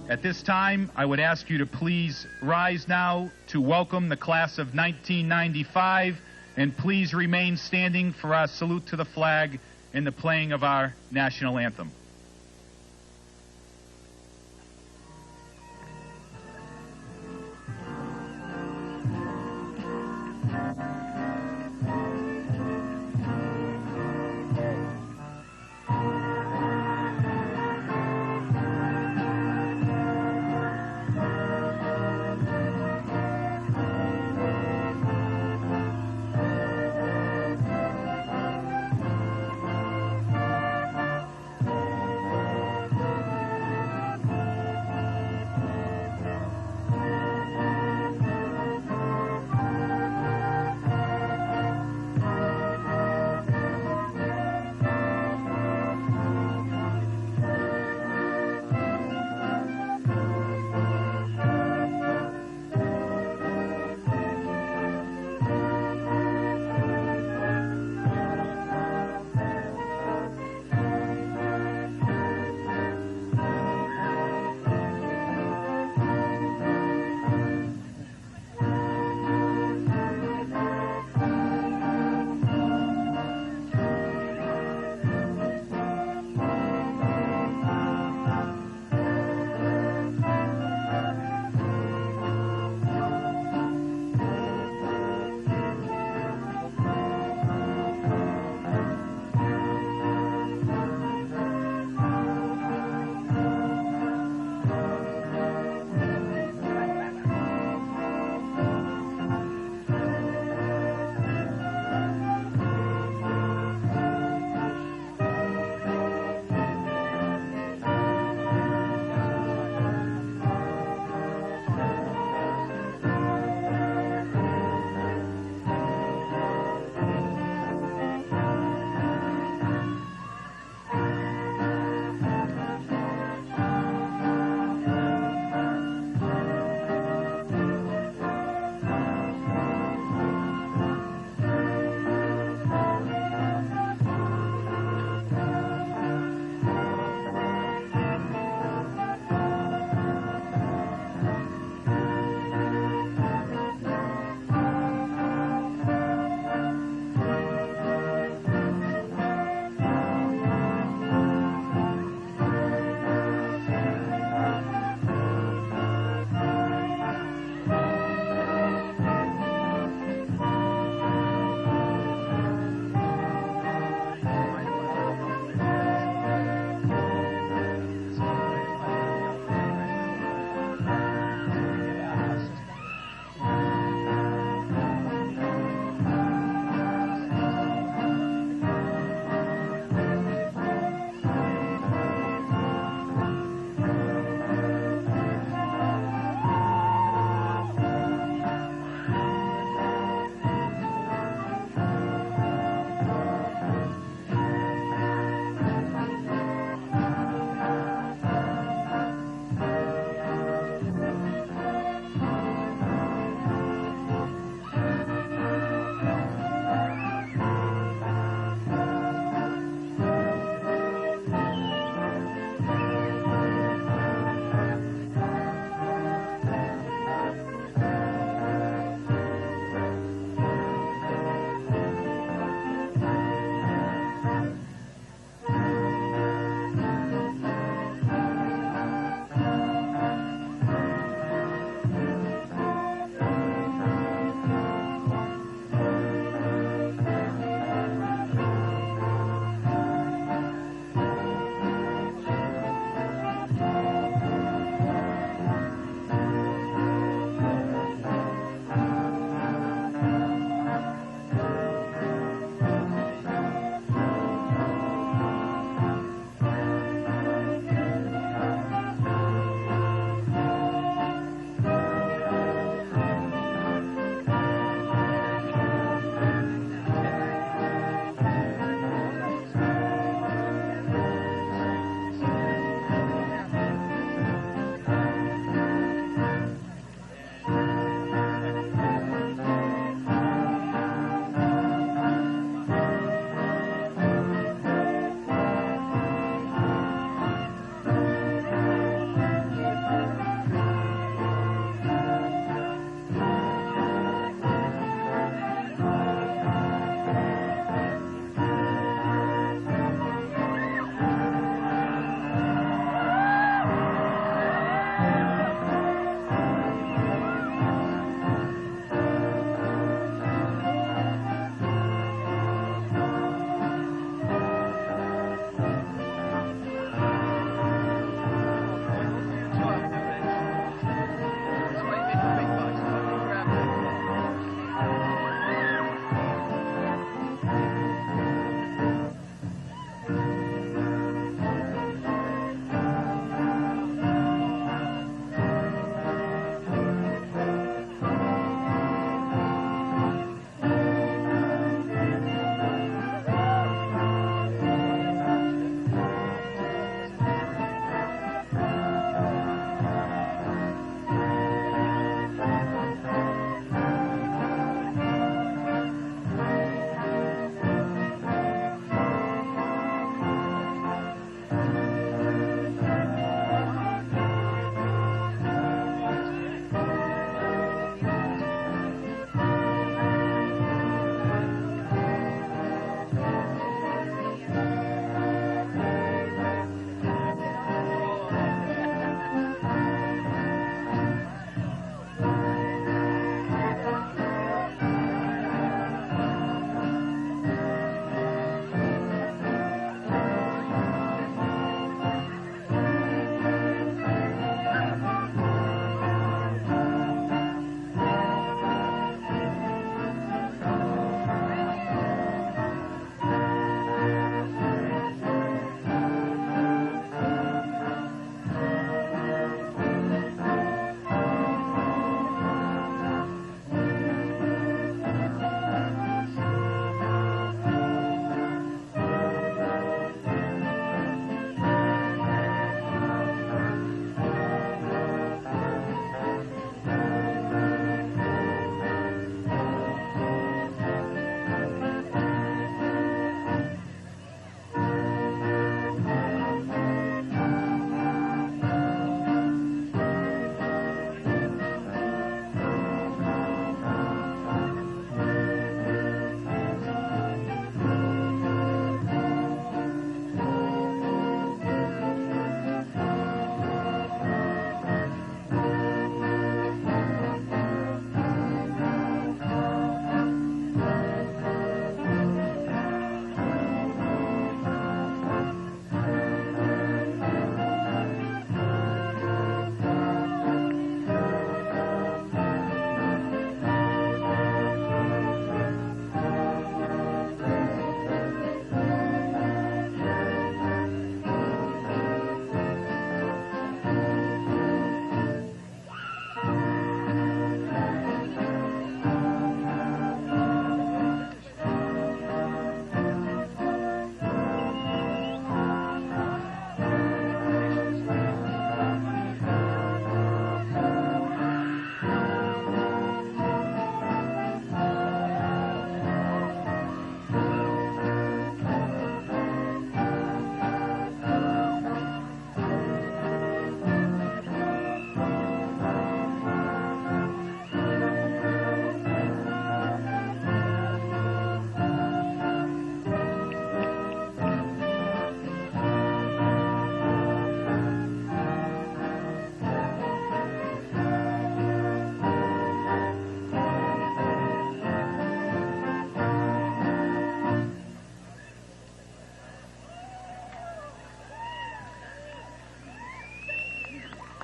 At this time, I would ask you to please rise now to welcome the class of 1995, and please remain standing for our salute to the flag and the playing of our national anthem.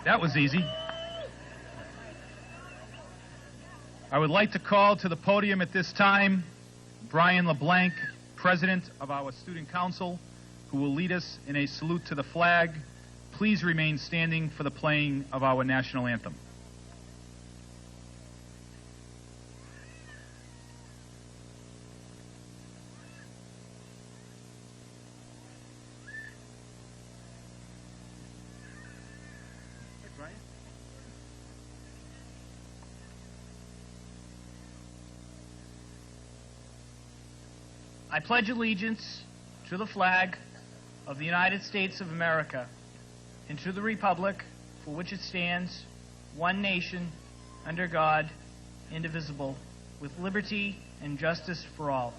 That was easy. I would like to call to the podium at this time Brian LeBlanc, President of our Student Council, who will lead us in a salute to the flag. Please remain standing for the playing of our national anthem. I pledge allegiance to the flag of the United States of America and to the republic for which it stands, one nation, under God, indivisible, with liberty and justice for all.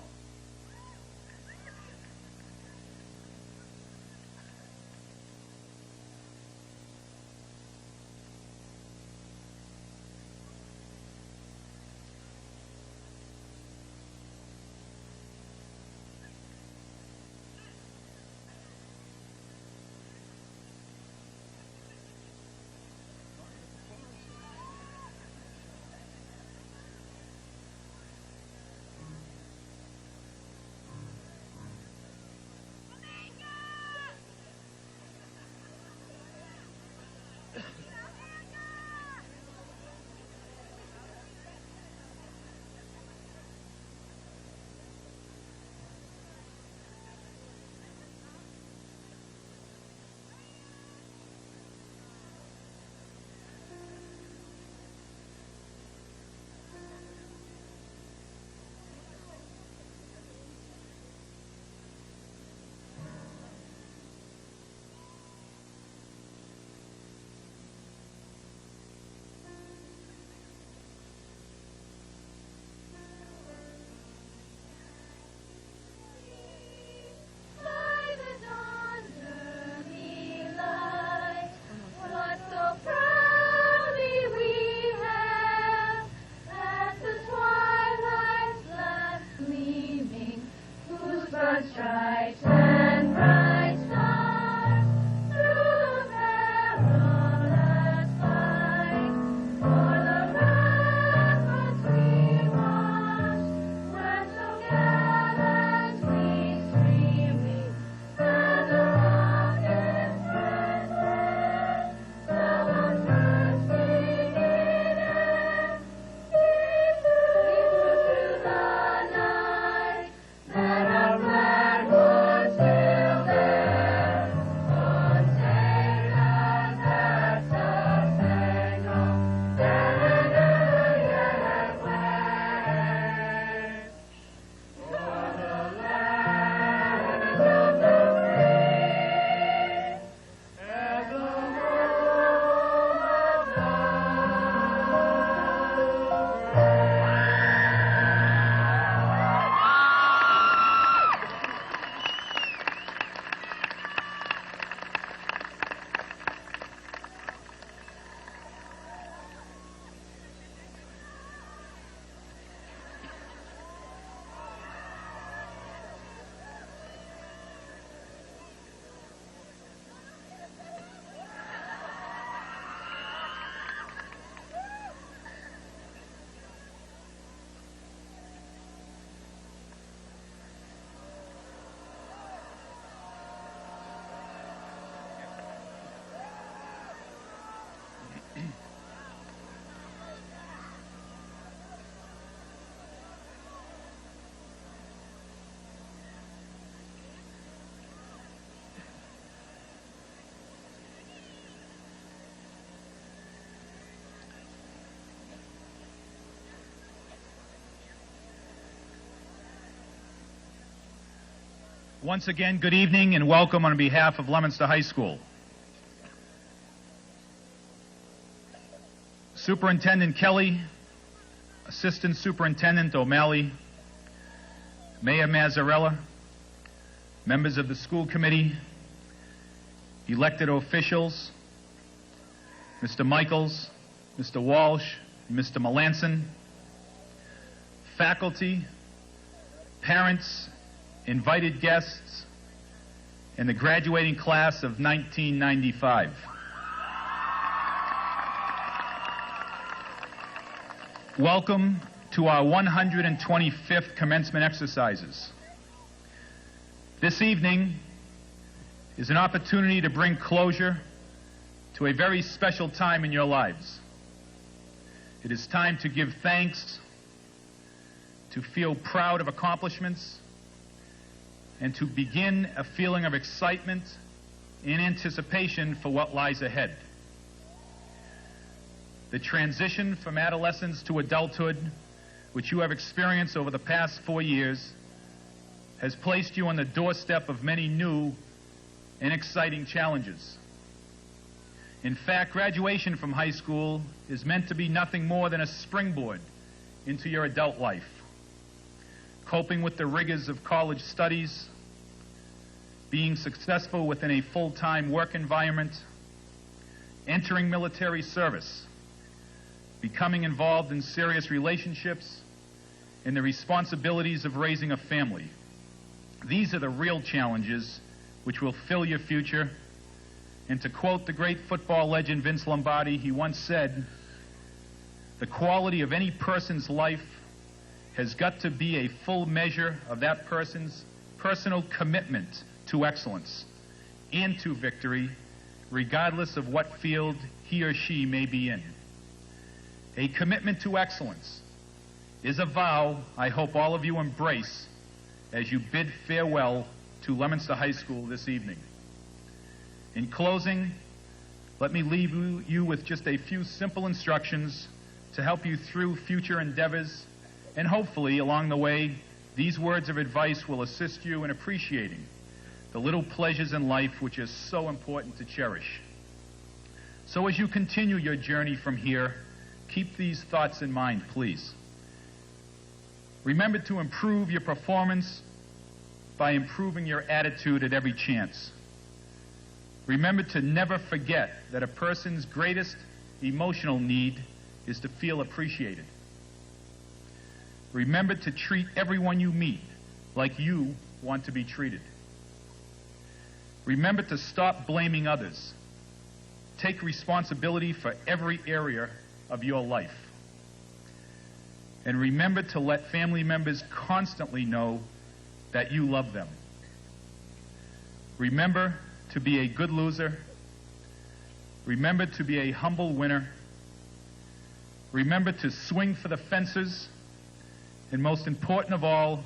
Once again, good evening and welcome on behalf of Leominster High School. Superintendent Kelly, Assistant Superintendent O'Malley, Mayor Mazzarella, members of the school committee, elected officials, Mr. Michaels, Mr. Walsh, Mr. Melanson, faculty, parents, invited guests, and the graduating class of 1995. Welcome to our 125th commencement exercises. This evening is an opportunity to bring closure to a very special time in your lives. It is time to give thanks, to feel proud of accomplishments, and to begin a feeling of excitement and anticipation for what lies ahead. The transition from adolescence to adulthood, which you have experienced over the past 4 years, has placed you on the doorstep of many new and exciting challenges. In fact, graduation from high school is meant to be nothing more than a springboard into your adult life. Coping with the rigors of college studies, being successful within a full-time work environment, entering military service, becoming involved in serious relationships, and the responsibilities of raising a family. These are the real challenges which will fill your future. And to quote the great football legend Vince Lombardi, he once said, "The quality of any person's life has got to be a full measure of that person's personal commitment to excellence and to victory, regardless of what field he or she may be in." A commitment to excellence is a vow I hope all of you embrace as you bid farewell to Leominster High School this evening. In closing, let me leave you with just a few simple instructions to help you through future endeavors, and hopefully along the way, these words of advice will assist you in appreciating the little pleasures in life which are so important to cherish. So as you continue your journey from here, keep these thoughts in mind, please. Remember to improve your performance by improving your attitude at every chance. Remember to never forget that a person's greatest emotional need is to feel appreciated. Remember to treat everyone you meet like you want to be treated. Remember to stop blaming others. Take responsibility for every area of your life. And remember to let family members constantly know that you love them. Remember to be a good loser. Remember to be a humble winner. Remember to swing for the fences. And most important of all,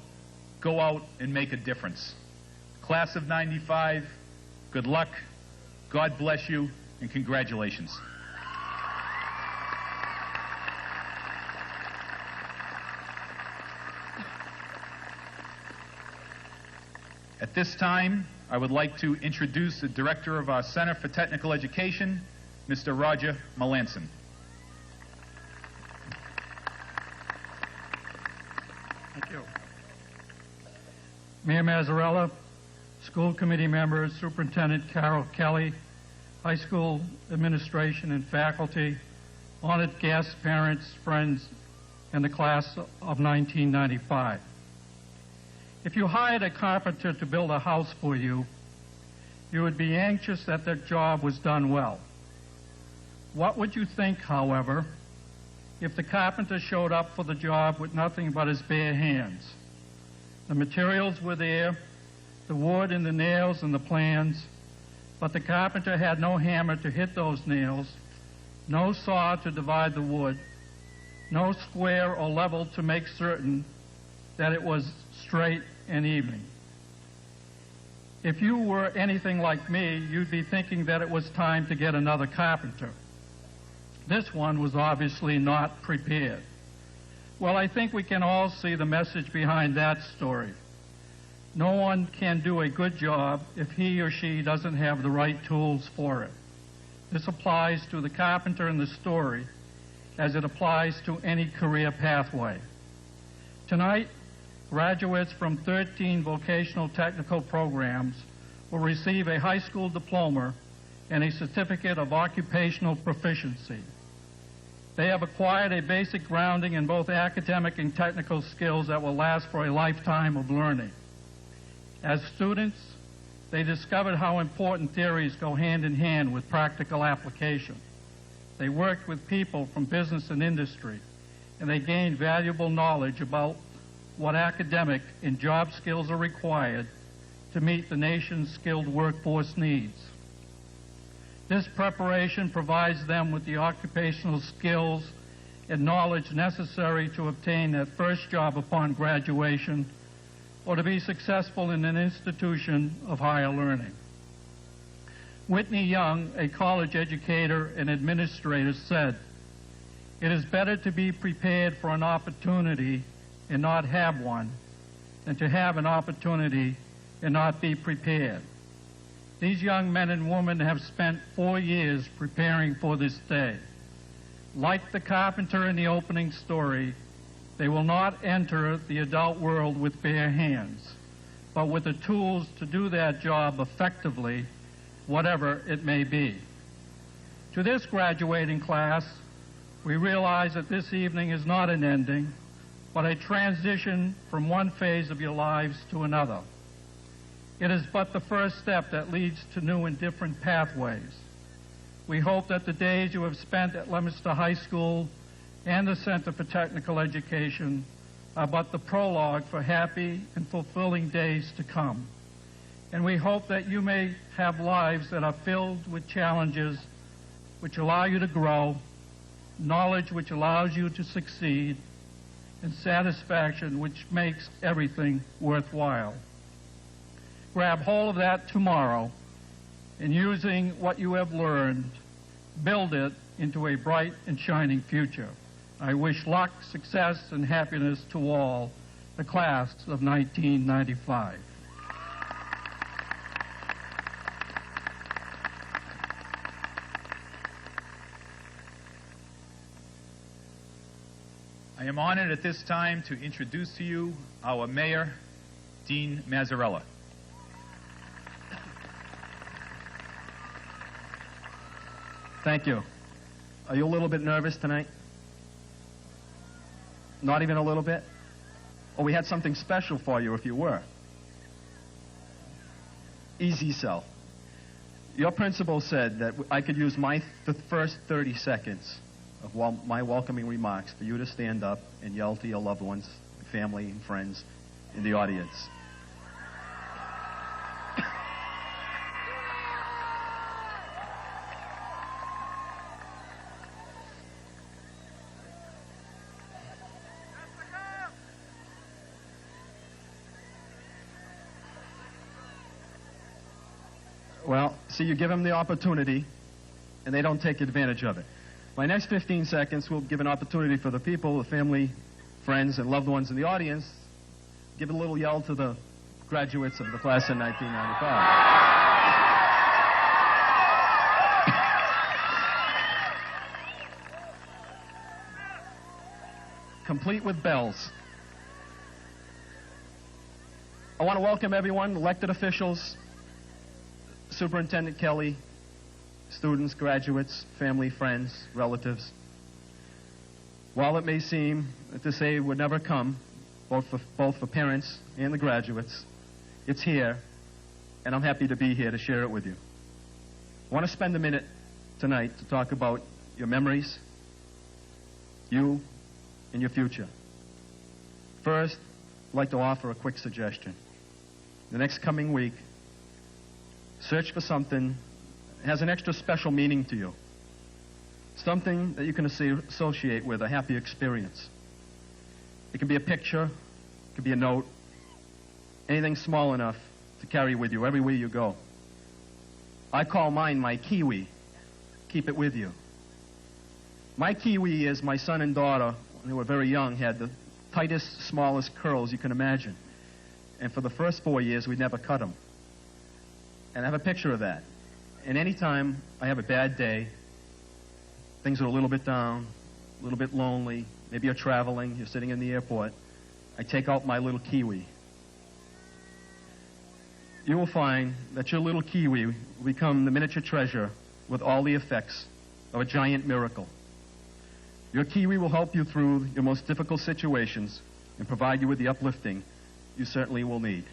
go out and make a difference. Class of '95, good luck, God bless you, and congratulations. At this time, I would like to introduce the director of our Center for Technical Education, Mr. Roger Melanson. Thank you. Mayor Mazzarella, school committee members, Superintendent Carol Kelly, high school administration and faculty, honored guests, parents, friends, and the class of 1995. If you hired a carpenter to build a house for you, you would be anxious that their job was done well. What would you think, however, if the carpenter showed up for the job with nothing but his bare hands? The materials were there, the wood and the nails and the plans, but the carpenter had no hammer to hit those nails, no saw to divide the wood, no square or level to make certain that it was straight and even. If you were anything like me, you'd be thinking that it was time to get another carpenter. This one was obviously not prepared. Well, I think we can all see the message behind that story. No one can do a good job if he or she doesn't have the right tools for it. This applies to the carpenter in the story as it applies to any career pathway. Tonight, graduates from 13 vocational technical programs will receive a high school diploma and a certificate of occupational proficiency. They have acquired a basic grounding in both academic and technical skills that will last for a lifetime of learning. As students, they discovered how important theories go hand in hand with practical application. They worked with people from business and industry and they gain valuable knowledge about what academic and job skills are required to meet the nation's skilled workforce needs. This preparation provides them with the occupational skills and knowledge necessary to obtain that first job upon graduation or to be successful in an institution of higher learning. Whitney Young, a college educator and administrator, said, "It is better to be prepared for an opportunity and not have one than to have an opportunity and not be prepared." These young men and women have spent 4 years preparing for this day. Like the carpenter in the opening story, they will not enter the adult world with bare hands, but with the tools to do that job effectively, whatever it may be. To this graduating class, we realize that this evening is not an ending, but a transition from one phase of your lives to another. It is but the first step that leads to new and different pathways. We hope that the days you have spent at Leominster High School and the Center for Technical Education are but the prologue for happy and fulfilling days to come. And we hope that you may have lives that are filled with challenges which allow you to grow, knowledge which allows you to succeed, and satisfaction which makes everything worthwhile. Grab hold of that tomorrow, and using what you have learned, build it into a bright and shining future. I wish luck, success, and happiness to all, the class of 1995. I am honored at this time to introduce to you our Mayor, Dean Mazzarella. Thank you. Are you a little bit nervous tonight? Not even a little bit? Oh, we had something special for you if you were. Easy sell. Your principal said that I could use the first 30 seconds of my welcoming remarks for you to stand up and yell to your loved ones, family, and friends in the audience. Well, see, you give them the opportunity, and they don't take advantage of it. My next 15 seconds will give an opportunity for the people, the family, friends, and loved ones in the audience. Give a little yell to the graduates of the class of 1995. Complete with bells. I want to welcome everyone, elected officials, Superintendent Kelly, students, graduates, family, friends, relatives. While it may seem that this day would never come, both for parents and the graduates, it's here, and I'm happy to be here to share it with you. I want to spend a minute tonight to talk about your memories, you, and your future. First, I'd like to offer a quick suggestion. The next coming week, search for something that has an extra special meaning to you. Something that you can associate with a happy experience. It can be a picture, it could be a note, anything small enough to carry with you everywhere you go. I call mine my kiwi. Keep it with you. My kiwi is my son and daughter, when they were very young, had the tightest, smallest curls you can imagine. And for the first 4 years, we never cut them. And I have a picture of that. And anytime I have a bad day, things are a little bit down, a little bit lonely, maybe you're traveling, you're sitting in the airport, I take out my little kiwi. You will find that your little kiwi will become the miniature treasure with all the effects of a giant miracle. Your kiwi will help you through your most difficult situations and provide you with the uplifting you certainly will need.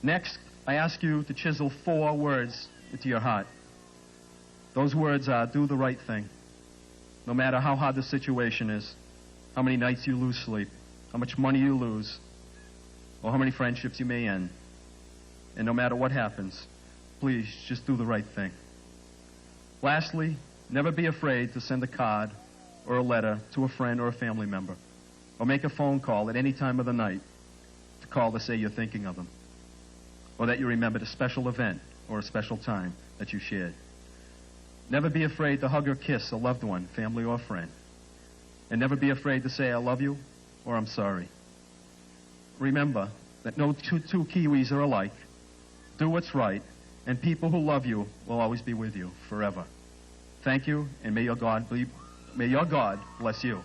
Next, I ask you to chisel 4 words into your heart. Those words are, do the right thing. No matter how hard the situation is, how many nights you lose sleep, how much money you lose, or how many friendships you may end. And no matter what happens, please just do the right thing. Lastly, never be afraid to send a card or a letter to a friend or a family member, or make a phone call at any time of the night to call to say you're thinking of them, or that you remembered a special event or a special time that you shared. Never be afraid to hug or kiss a loved one, family or friend. And never be afraid to say I love you or I'm sorry. Remember that no two Kiwis are alike. Do what's right, and people who love you will always be with you forever. Thank you, and may your God bless you.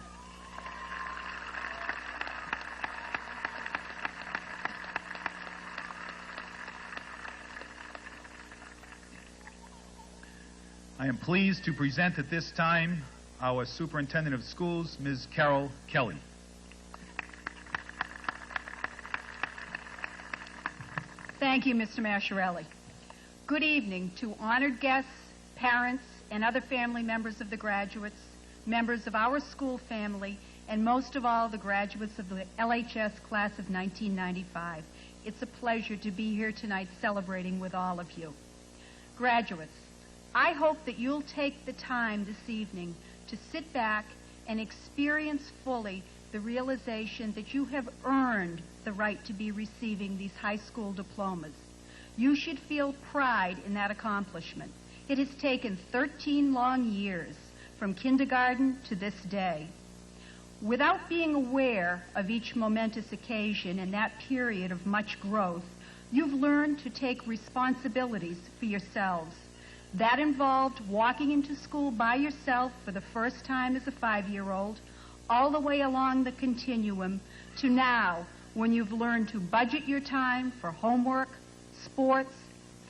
I am pleased to present at this time our Superintendent of Schools, Ms. Carol Kelly. Thank you, Mr. Masciarelli. Good evening to honored guests, parents, and other family members of the graduates, members of our school family, and most of all, the graduates of the LHS class of 1995. It's a pleasure to be here tonight celebrating with all of you. Graduates, I hope that you'll take the time this evening to sit back and experience fully the realization that you have earned the right to be receiving these high school diplomas. You should feel pride in that accomplishment. It has taken 13 long years from kindergarten to this day. Without being aware of each momentous occasion and that period of much growth, you've learned to take responsibilities for yourselves. That involved walking into school by yourself for the first time as a 5-year-old, all the way along the continuum to now, when you've learned to budget your time for homework, sports,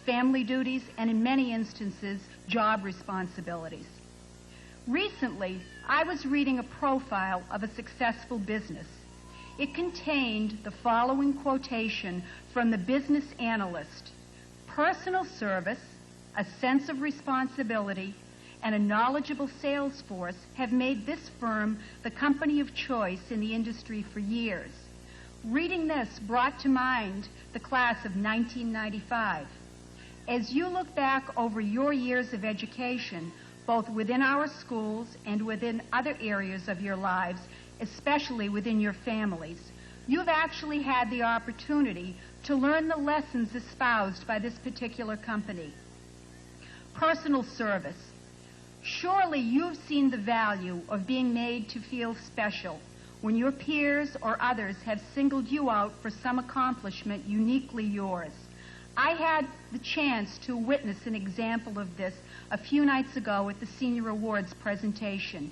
family duties, and in many instances, job responsibilities. Recently, I was reading a profile of a successful business. It contained the following quotation from the business analyst: "Personal service, a sense of responsibility, and a knowledgeable sales force have made this firm the company of choice in the industry for years." Reading this brought to mind the class of 1995. As you look back over your years of education, both within our schools and within other areas of your lives, especially within your families, you've actually had the opportunity to learn the lessons espoused by this particular company. Personal service. Surely you've seen the value of being made to feel special when your peers or others have singled you out for some accomplishment uniquely yours. I had the chance to witness an example of this a few nights ago at the Senior Awards presentation.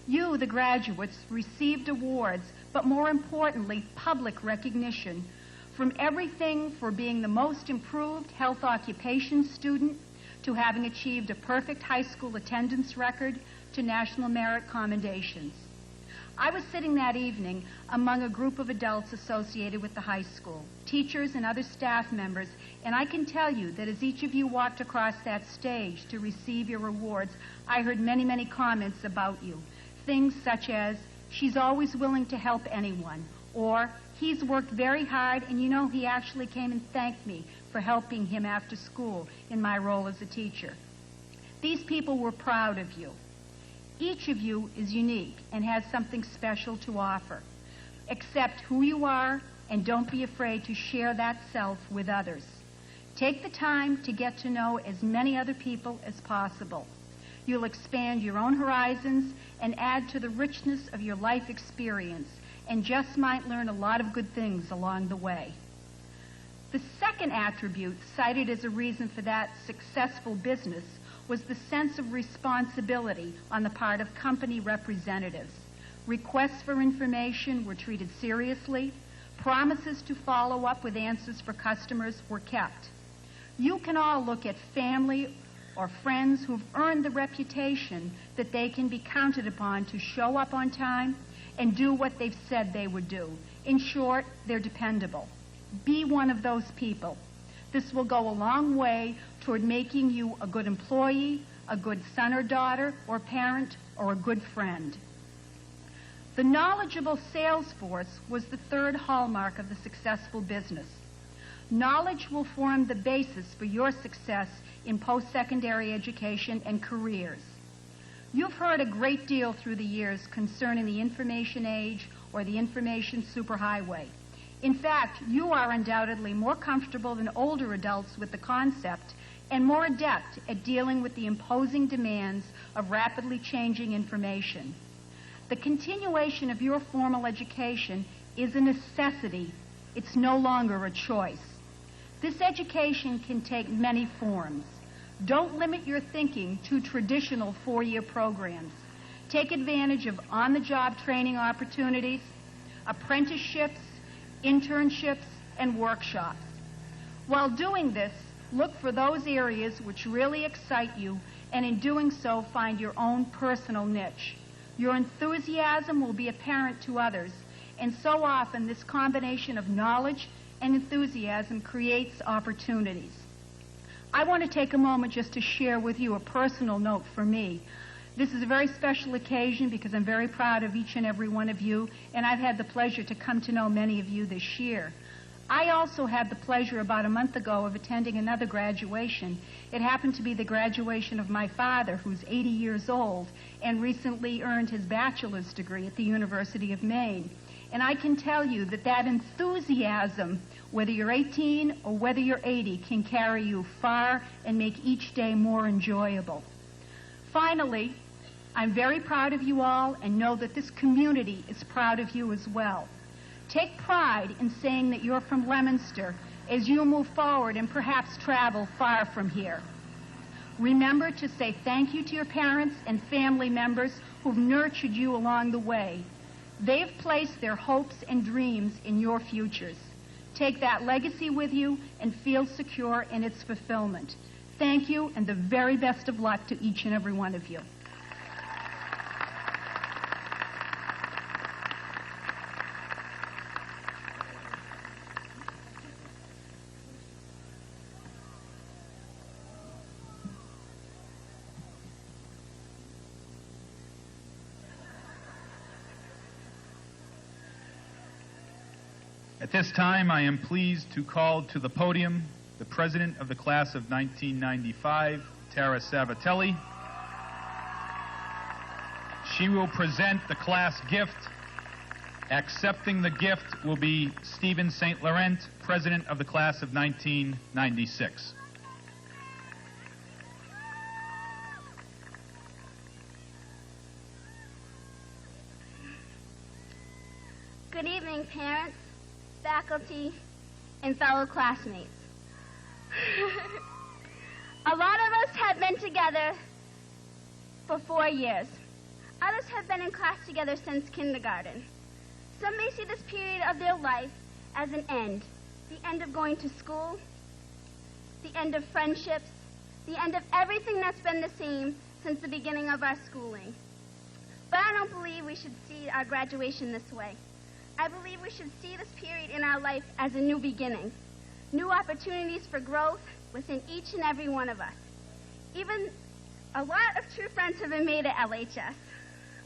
You, the graduates, received awards, but more importantly, public recognition, from everything for being the most improved health occupation student, to having achieved a perfect high school attendance record, to national merit commendations. I was sitting that evening among a group of adults associated with the high school, teachers and other staff members, and I can tell you that as each of you walked across that stage to receive your awards, I heard many, many comments about you. Things such as, "She's always willing to help anyone," or "He's worked very hard, and you know he actually came and thanked me for helping him after school in my role as a teacher." These people were proud of you. Each of you is unique and has something special to offer. Accept who you are and don't be afraid to share that self with others. Take the time to get to know as many other people as possible. You'll expand your own horizons and add to the richness of your life experience, and just might learn a lot of good things along the way. The second attribute cited as a reason for that successful business was the sense of responsibility on the part of company representatives. Requests for information were treated seriously. Promises to follow up with answers for customers were kept. You can all look at family or friends who've earned the reputation that they can be counted upon to show up on time and do what they've said they would do. In short, they're dependable. Be one of those people. This will go a long way toward making you a good employee, a good son or daughter or parent, or a good friend. The knowledgeable sales force was the third hallmark of the successful business. Knowledge will form the basis for your success in post-secondary education and careers. You've heard a great deal through the years concerning the information age or the information superhighway. In fact, you are undoubtedly more comfortable than older adults with the concept and more adept at dealing with the imposing demands of rapidly changing information. The continuation of your formal education is a necessity. It's no longer a choice. This education can take many forms. Don't limit your thinking to traditional four-year programs. Take advantage of on-the-job training opportunities, apprenticeships, internships, and workshops. While doing this, look for those areas which really excite you, and in doing so, find your own personal niche. Your enthusiasm will be apparent to others, and so often this combination of knowledge and enthusiasm creates opportunities. I want to take a moment just to share with you a personal note for me. This is a very special occasion because I'm very proud of each and every one of you, and I've had the pleasure to come to know many of you this year. I also had the pleasure about a month ago of attending another graduation. It happened to be the graduation of my father, who's 80 years old and recently earned his bachelor's degree at the University of Maine. And I can tell you that that enthusiasm, whether you're 18 or whether you're 80, can carry you far and make each day more enjoyable. Finally, I'm very proud of you all and know that this community is proud of you as well. Take pride in saying that you're from Leominster as you move forward and perhaps travel far from here. Remember to say thank you to your parents and family members who've nurtured you along the way. They've placed their hopes and dreams in your futures. Take that legacy with you and feel secure in its fulfillment. Thank you, and the very best of luck to each and every one of you. At this time, I am pleased to call to the podium the president of the class of 1995, Tara Savatelli. She will present the class gift. Accepting the gift will be Stephen St. Laurent, president of the class of 1996. Good evening, parents, faculty, and fellow classmates. A lot of us have been together for 4 years. Others have been in class together since kindergarten. Some may see this period of their life as an end, the end of going to school, the end of friendships, the end of everything that's been the same since the beginning of our schooling. But I don't believe we should see our graduation this way. I believe we should see this period in our life as a new beginning, new opportunities for growth within each and every one of us. Even a lot of true friends have been made at LHS.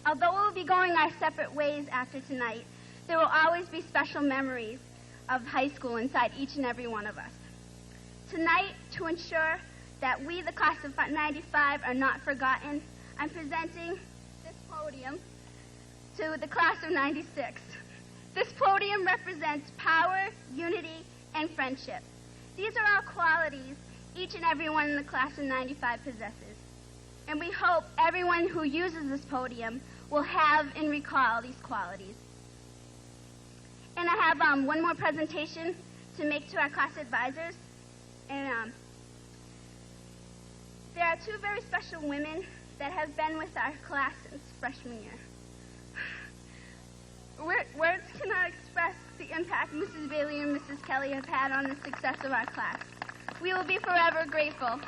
Although we'll be going our separate ways after tonight, there will always be special memories of high school inside each and every one of us. Tonight, to ensure that we, the class of 95, are not forgotten, I'm presenting this podium to the class of 96. This podium represents power, unity, and friendship. These are all qualities each and every one in the class of 95 possesses. And we hope everyone who uses this podium will have and recall these qualities. And I have one more presentation to make to our class advisors. And there are two very special women that have been with our class since freshman year. Words cannot express the impact Mrs. Bailey and Mrs. Kelly have had on the success of our class. We will be forever grateful.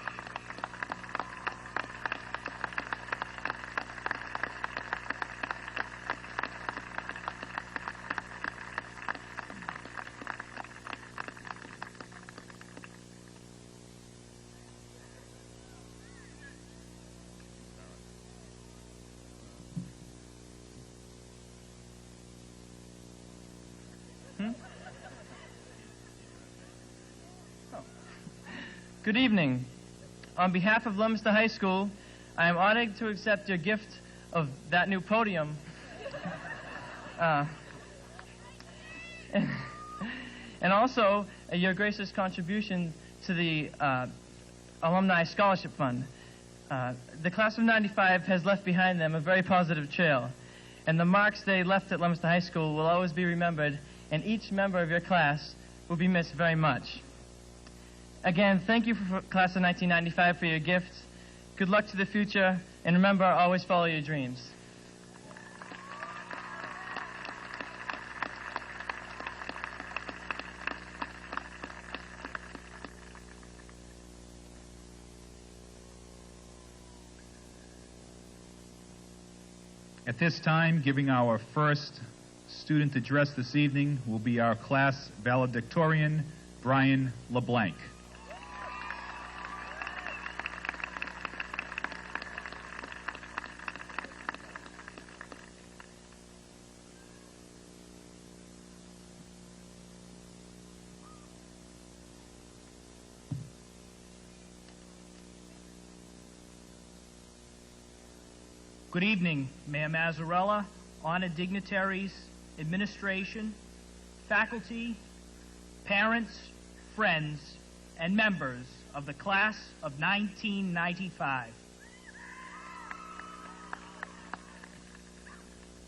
Good evening. On behalf of Leominster High School, I am honored to accept your gift of that new podium. And also your gracious contribution to the Alumni Scholarship Fund. The class of '95 has left behind them a very positive trail, and the marks they left at Leominster High School will always be remembered, and each member of your class will be missed very much. Again, thank you, for class of 1995, for your gifts. Good luck to the future, and remember, always follow your dreams. At this time, giving our first student address this evening will be our class valedictorian, Brian LeBlanc. Good evening, Mayor Mazzarella, honored dignitaries, administration, faculty, parents, friends, and members of the class of 1995.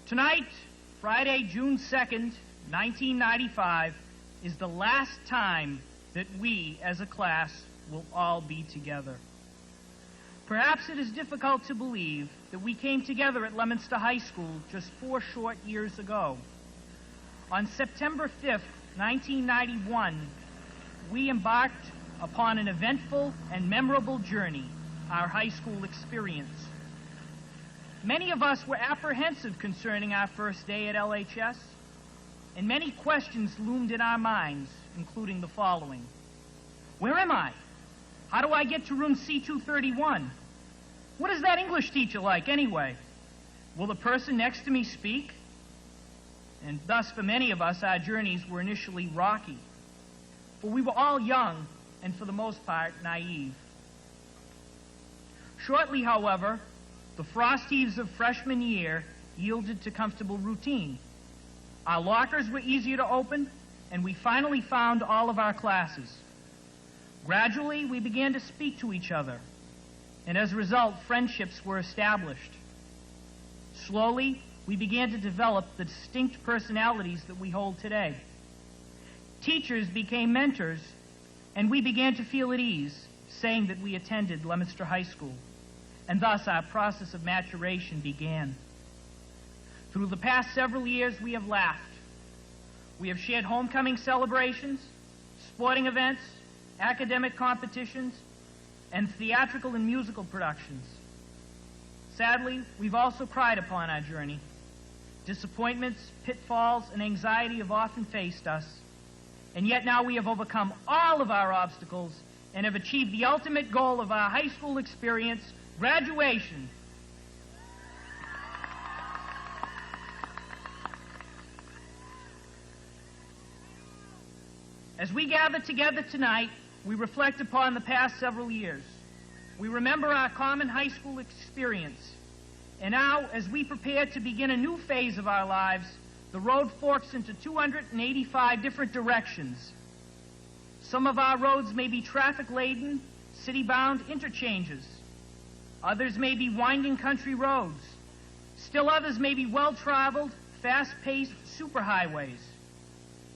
Tonight, Friday, June 2nd, 1995, is the last time that we as a class will all be together. Perhaps it is difficult to believe that we came together at Leominster High School just 4 short years ago. On September 5th, 1991, we embarked upon an eventful and memorable journey, our high school experience. Many of us were apprehensive concerning our first day at LHS, and many questions loomed in our minds, including the following. Where am I? How do I get to room C231? What is that English teacher like, anyway? Will the person next to me speak? And thus, for many of us, our journeys were initially rocky. For we were all young and, for the most part, naive. Shortly, however, the frost heaves of freshman year yielded to comfortable routine. Our lockers were easier to open, and we finally found all of our classes. Gradually, we began to speak to each other, and as a result, friendships were established. Slowly, we began to develop the distinct personalities that we hold today. Teachers became mentors, and we began to feel at ease, saying that we attended Leominster High School, and thus our process of maturation began. Through the past several years, we have laughed. We have shared homecoming celebrations, sporting events, academic competitions, and theatrical and musical productions. Sadly, we've also cried upon our journey. Disappointments, pitfalls, and anxiety have often faced us, and yet now we have overcome all of our obstacles and have achieved the ultimate goal of our high school experience, graduation. As we gather together tonight, we reflect upon the past several years. We remember our common high school experience. And now, as we prepare to begin a new phase of our lives, the road forks into 285 different directions. Some of our roads may be traffic-laden, city-bound interchanges. Others may be winding country roads. Still others may be well-traveled, fast-paced superhighways.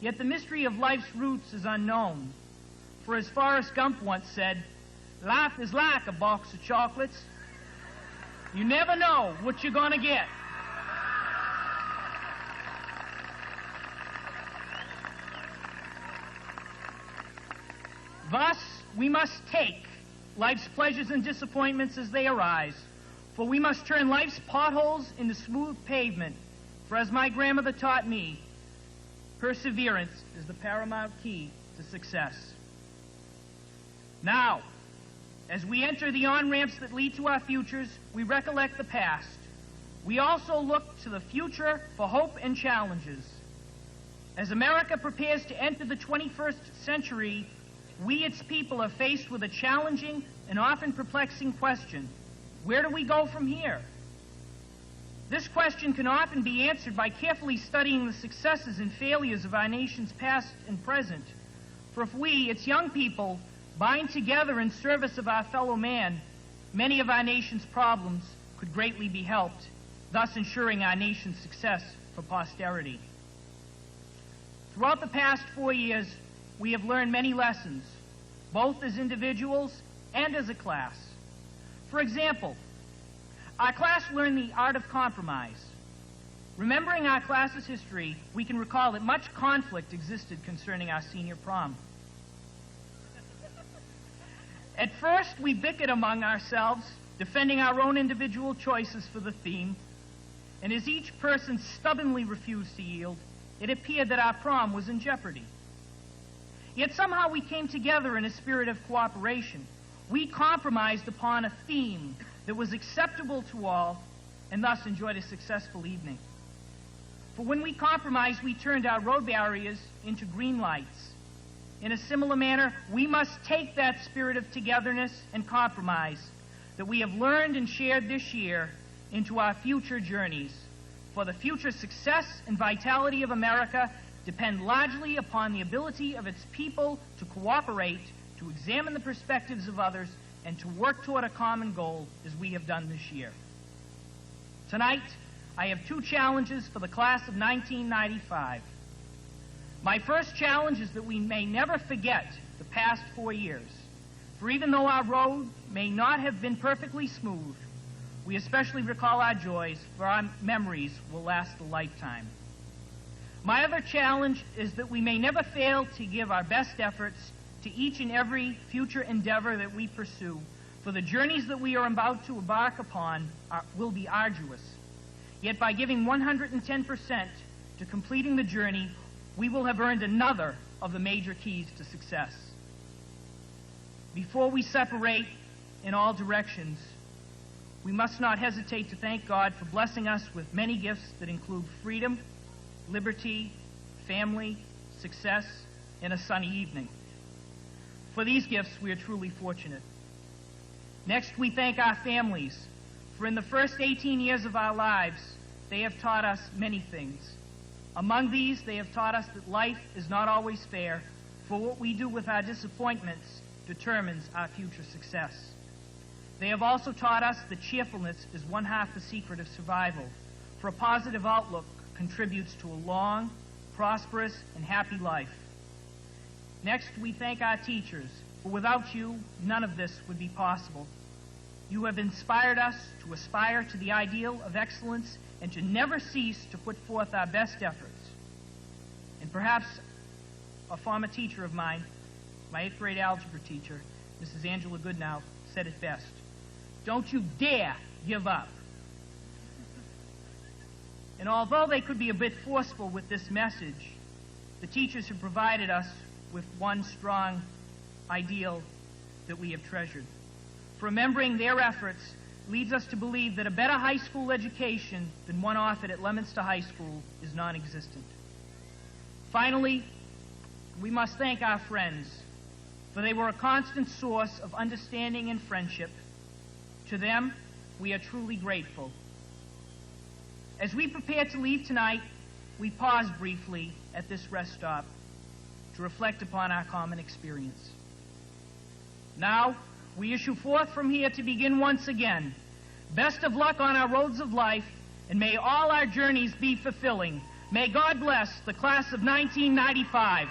Yet the mystery of life's roots is unknown. For as Forrest Gump once said, life is like a box of chocolates. You never know what you're going to get. Thus, we must take life's pleasures and disappointments as they arise, for we must turn life's potholes into smooth pavement. For as my grandmother taught me, perseverance is the paramount key to success. Now, as we enter the on-ramps that lead to our futures, we recollect the past. We also look to the future for hope and challenges. As America prepares to enter the 21st century, we, its people, are faced with a challenging and often perplexing question. Where do we go from here? This question can often be answered by carefully studying the successes and failures of our nation's past and present. For if we, its young people, bind together in service of our fellow man, many of our nation's problems could greatly be helped, thus ensuring our nation's success for posterity. Throughout the past 4 years, we have learned many lessons, both as individuals and as a class. For example, our class learned the art of compromise. Remembering our class's history, we can recall that much conflict existed concerning our senior prom. At first, we bickered among ourselves, defending our own individual choices for the theme, and as each person stubbornly refused to yield, it appeared that our prom was in jeopardy. Yet somehow we came together in a spirit of cooperation. We compromised upon a theme that was acceptable to all, and thus enjoyed a successful evening. For when we compromised, we turned our road barriers into green lights. In a similar manner, we must take that spirit of togetherness and compromise that we have learned and shared this year into our future journeys. For the future success and vitality of America depend largely upon the ability of its people to cooperate, to examine the perspectives of others, and to work toward a common goal as we have done this year. Tonight, I have two challenges for the class of 1995. My first challenge is that we may never forget the past 4 years. For even though our road may not have been perfectly smooth, we especially recall our joys, for our memories will last a lifetime. My other challenge is that we may never fail to give our best efforts to each and every future endeavor that we pursue, for the journeys that we are about to embark upon will be arduous. Yet by giving 110% to completing the journey, we will have earned another of the major keys to success. Before we separate in all directions, we must not hesitate to thank God for blessing us with many gifts that include freedom, liberty, family, success, and a sunny evening. For these gifts, we are truly fortunate. Next, we thank our families, for in the first 18 years of our lives, they have taught us many things. Among these, they have taught us that life is not always fair, for what we do with our disappointments determines our future success. They have also taught us that cheerfulness is one half the secret of survival, for a positive outlook contributes to a long, prosperous, and happy life. Next, we thank our teachers, for without you, none of this would be possible. You have inspired us to aspire to the ideal of excellence and to never cease to put forth our best efforts. And perhaps a former teacher of mine, my 8th grade algebra teacher, Mrs. Angela Goodnow, said it best. Don't you dare give up. And although they could be a bit forceful with this message, the teachers have provided us with one strong ideal that we have treasured. For remembering their efforts leads us to believe that a better high school education than one offered at Leominster High School is non-existent. Finally, we must thank our friends, for they were a constant source of understanding and friendship. To them, we are truly grateful. As we prepare to leave tonight, we pause briefly at this rest stop to reflect upon our common experience. Now, we issue forth from here to begin once again. Best of luck on our roads of life, and may all our journeys be fulfilling. May God bless the class of 1995.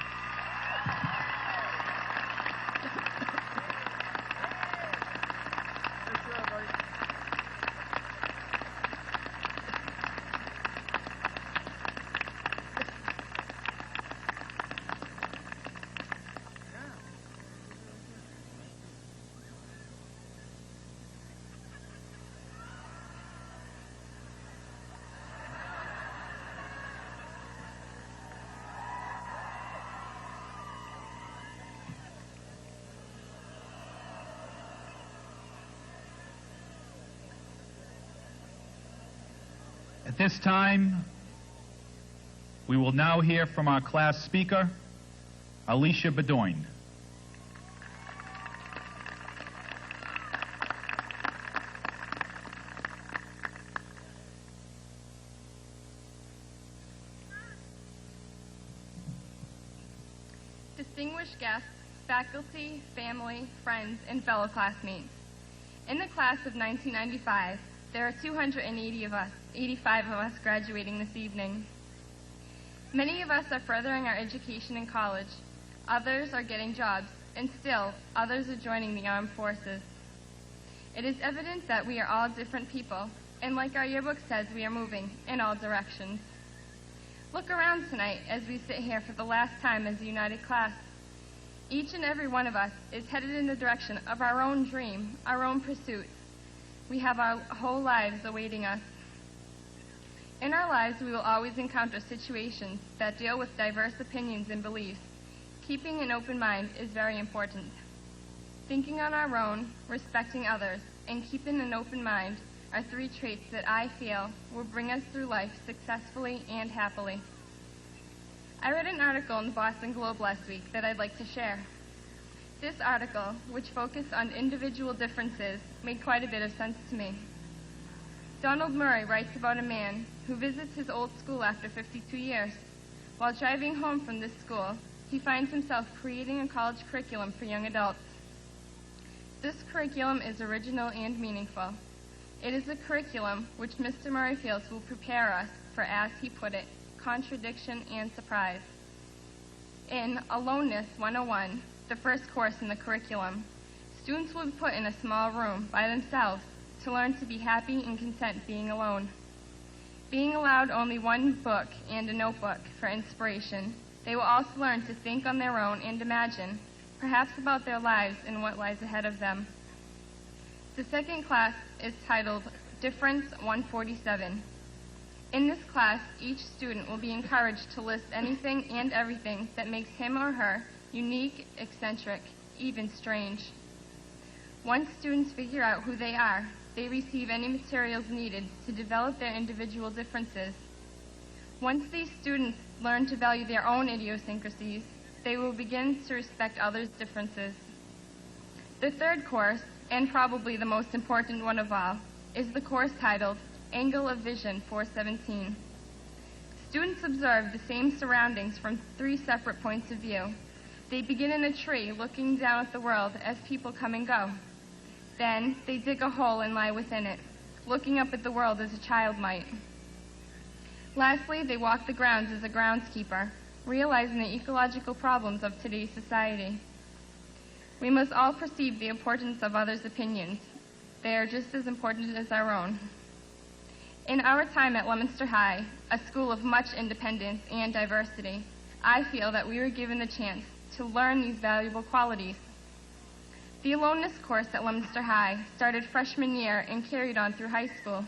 At this time, we will now hear from our class speaker, Alicia Bedoin. distinguished guests, faculty, family, friends, and fellow classmates. In the class of 1995, there are 85 of us graduating this evening. Many of us are furthering our education in college, others are getting jobs, and still others are joining the armed forces. It is evident that we are all different people, and like our yearbook says, we are moving in all directions. Look around tonight as we sit here for the last time as a united class. Each and every one of us is headed in the direction of our own dream, our own pursuits. We have our whole lives awaiting us. In our lives, we will always encounter situations that deal with diverse opinions and beliefs. Keeping an open mind is very important. Thinking on our own, respecting others, and keeping an open mind are three traits that I feel will bring us through life successfully and happily. I read an article in the Boston Globe last week that I'd like to share. This article, which focused on individual differences, made quite a bit of sense to me. Donald Murray writes about a man who visits his old school after 52 years. While driving home from this school, he finds himself creating a college curriculum for young adults. This curriculum is original and meaningful. It is a curriculum which Mr. Murray feels will prepare us for, as he put it, contradiction and surprise. In Aloneness 101, the first course in the curriculum, students will be put in a small room by themselves to learn to be happy and content being alone. Being allowed only one book and a notebook for inspiration, they will also learn to think on their own and imagine, perhaps about their lives and what lies ahead of them. The second class is titled Difference 147. In this class, each student will be encouraged to list anything and everything that makes him or her unique, eccentric, even strange. Once students figure out who they are, they receive any materials needed to develop their individual differences. Once these students learn to value their own idiosyncrasies, they will begin to respect others' differences. The third course, and probably the most important one of all, is the course titled Angle of Vision 417. Students observe the same surroundings from three separate points of view. They begin in a tree looking down at the world as people come and go. Then they dig a hole and lie within it, looking up at the world as a child might. Lastly, they walk the grounds as a groundskeeper, realizing the ecological problems of today's society. We must all perceive the importance of others' opinions. They are just as important as our own. In our time at Leominster High, a school of much independence and diversity, I feel that we were given the chance to learn these valuable qualities. The Aloneness course at Leominster High started freshman year and carried on through high school.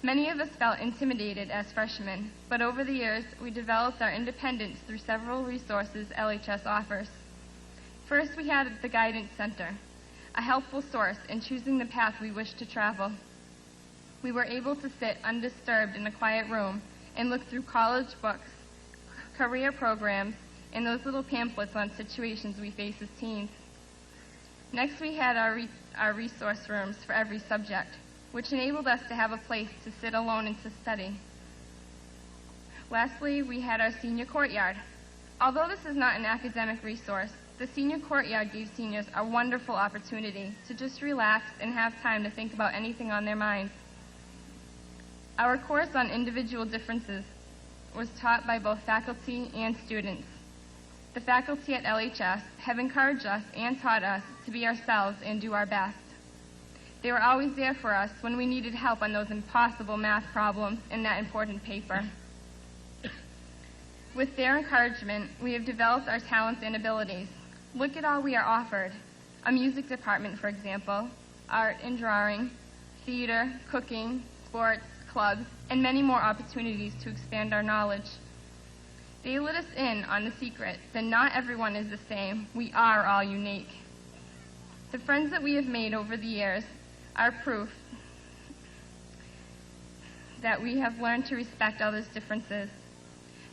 Many of us felt intimidated as freshmen, but over the years, we developed our independence through several resources LHS offers. First, we had the Guidance Center, a helpful source in choosing the path we wished to travel. We were able to sit undisturbed in a quiet room and look through college books, career programs, and those little pamphlets on situations we face as teens. Next, we had our resource rooms for every subject, which enabled us to have a place to sit alone and to study. Lastly, we had our senior courtyard. Although this is not an academic resource, the senior courtyard gave seniors a wonderful opportunity to just relax and have time to think about anything on their minds. Our course on individual differences was taught by both faculty and students. The faculty at LHS have encouraged us and taught us to be ourselves and do our best. They were always there for us when we needed help on those impossible math problems in that important paper. With their encouragement, we have developed our talents and abilities. Look at all we are offered. A music department, for example, art and drawing, theater, cooking, sports, clubs, and many more opportunities to expand our knowledge. They let us in on the secret that not everyone is the same. We are all unique. The friends that we have made over the years are proof that we have learned to respect others' differences.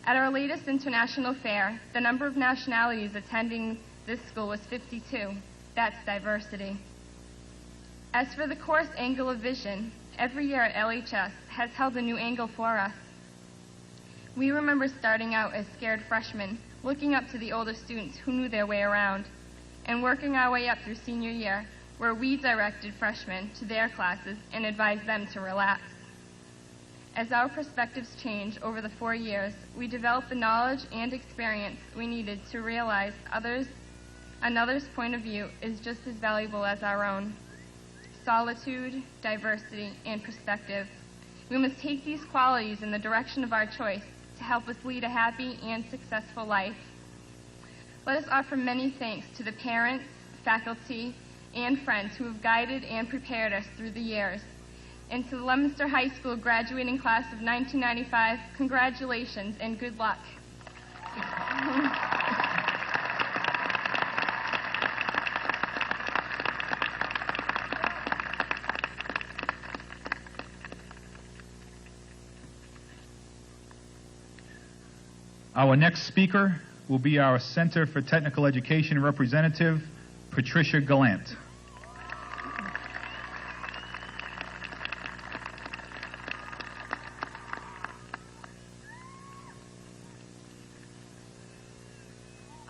At our latest international fair, the number of nationalities attending this school was 52. That's diversity. As for the course Angle of Vision, every year at LHS has held a new angle for us. We remember starting out as scared freshmen, looking up to the older students who knew their way around, and working our way up through senior year, where we directed freshmen to their classes and advised them to relax. As our perspectives changed over the 4 years, we developed the knowledge and experience we needed to realize another's point of view is just as valuable as our own. Solitude, diversity, and perspective. We must take these qualities in the direction of our choice to help us lead a happy and successful life. Let us offer many thanks to the parents, faculty, and friends who have guided and prepared us through the years. And to the Leominster High School graduating class of 1995, congratulations and good luck. Our next speaker will be our Center for Technical Education representative, Patricia Gallant.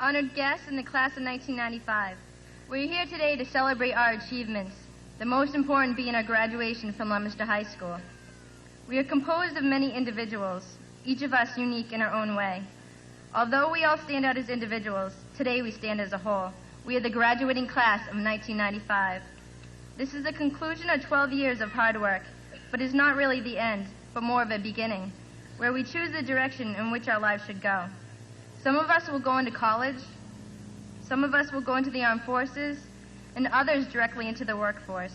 Honored guests in the class of 1995, we're here today to celebrate our achievements, the most important being our graduation from Leominster High School. We are composed of many individuals, each of us unique in our own way. Although we all stand out as individuals, today we stand as a whole. We are the graduating class of 1995. This is the conclusion of 12 years of hard work, but is not really the end, but more of a beginning, where we choose the direction in which our lives should go. Some of us will go into college, some of us will go into the armed forces, and others directly into the workforce.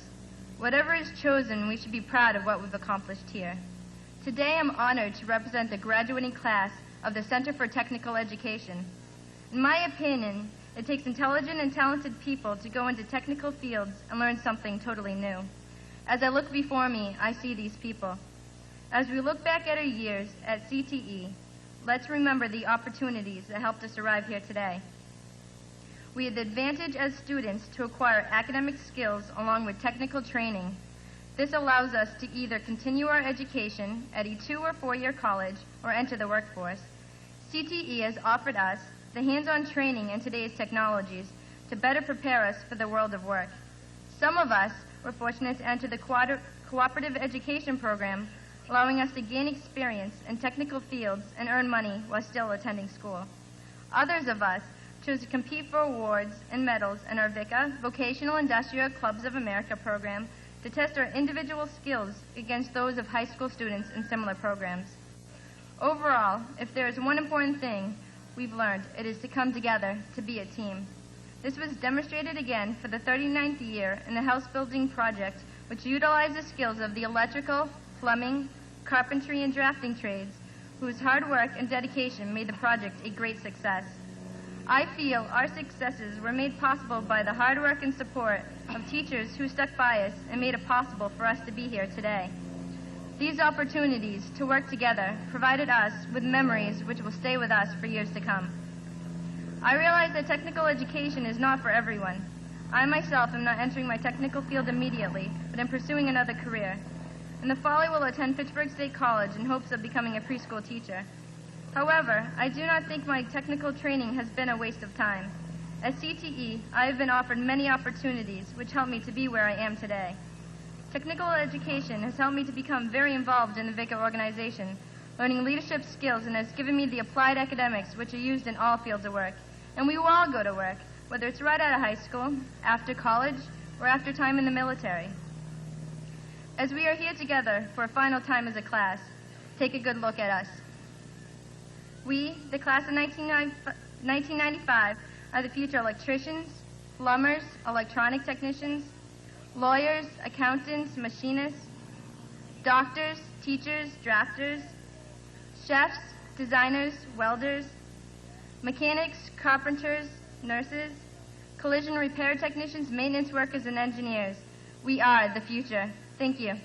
Whatever is chosen, we should be proud of what we've accomplished here. Today I'm honored to represent the graduating class of the Center for Technical Education. In my opinion, it takes intelligent and talented people to go into technical fields and learn something totally new. As I look before me, I see these people. As we look back at our years at CTE, let's remember the opportunities that helped us arrive here today. We had the advantage as students to acquire academic skills along with technical training. This allows us to either continue our education at a 2- or 4-year college or enter the workforce. CTE has offered us the hands-on training in today's technologies to better prepare us for the world of work. Some of us were fortunate to enter the cooperative education program, allowing us to gain experience in technical fields and earn money while still attending school. Others of us chose to compete for awards and medals in our VICA, Vocational Industrial Clubs of America program, to test our individual skills against those of high school students in similar programs. Overall, if there is one important thing we've learned, it is to come together, to be a team. This was demonstrated again for the 39th year in the house building project, which utilized the skills of the electrical, plumbing, carpentry, and drafting trades, whose hard work and dedication made the project a great success. I feel our successes were made possible by the hard work and support of teachers who stuck by us and made it possible for us to be here today. These opportunities to work together provided us with memories which will stay with us for years to come. I realize that technical education is not for everyone. I myself am not entering my technical field immediately, but am pursuing another career. In the fall, I will attend Fitchburg State College in hopes of becoming a preschool teacher. However, I do not think my technical training has been a waste of time. At CTE, I have been offered many opportunities which helped me to be where I am today. Technical education has helped me to become very involved in the VICA organization, learning leadership skills, and has given me the applied academics which are used in all fields of work. And we will all go to work, whether it's right out of high school, after college, or after time in the military. As we are here together for a final time as a class, take a good look at us. We, the class of 1995, are the future electricians, plumbers, electronic technicians, lawyers, accountants, machinists, doctors, teachers, drafters, chefs, designers, welders, mechanics, carpenters, nurses, collision repair technicians, maintenance workers, and engineers. We are the future. Thank you.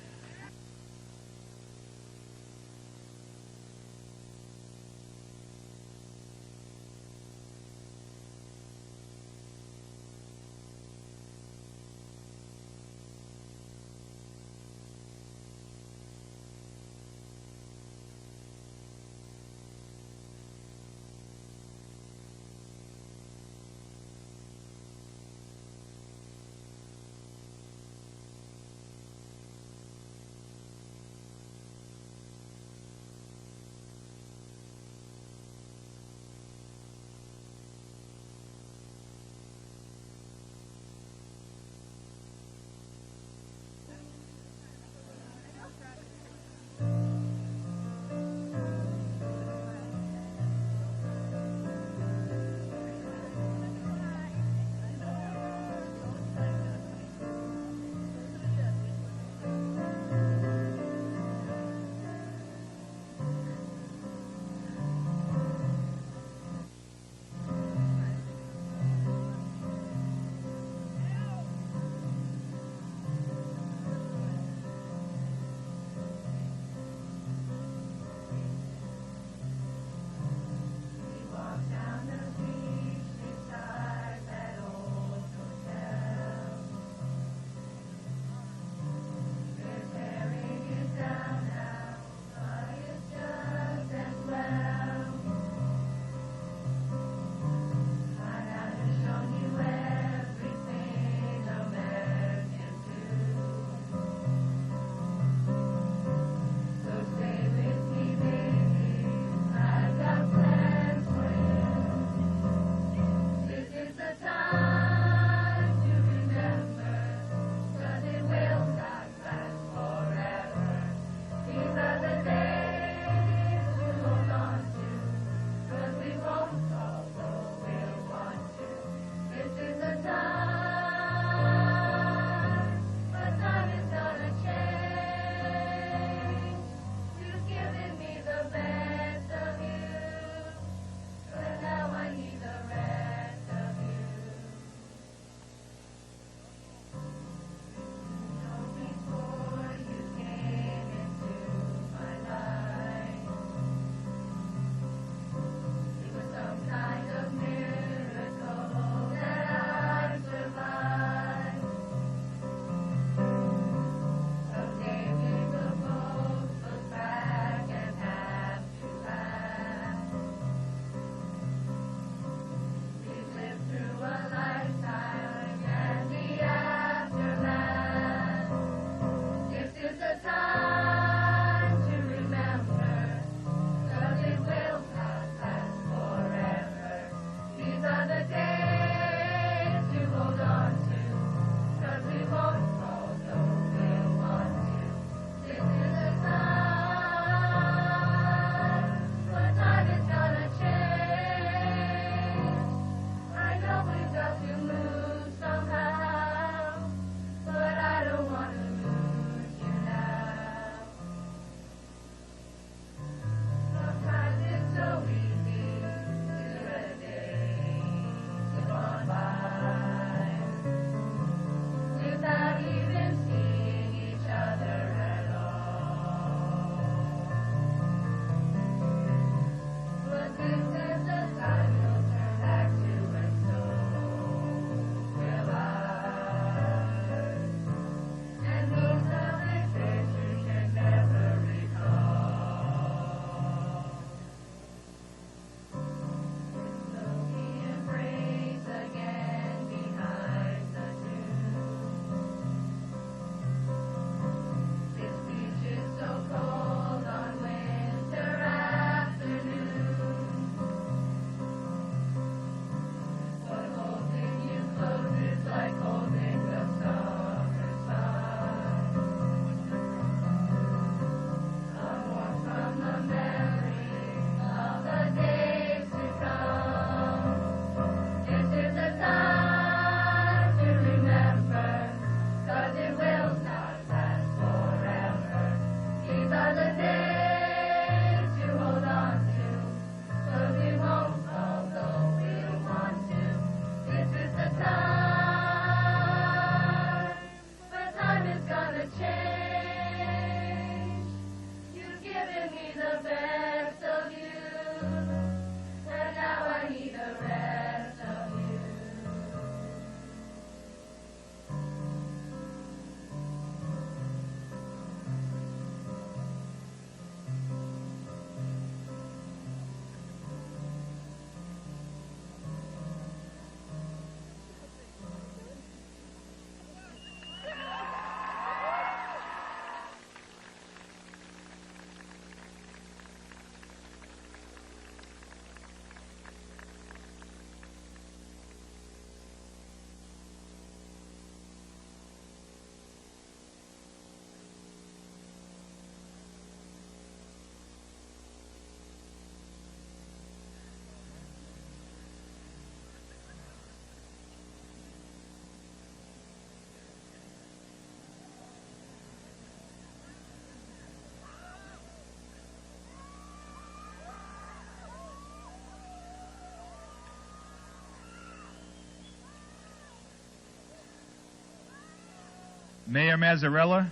Mayor Mazzarella,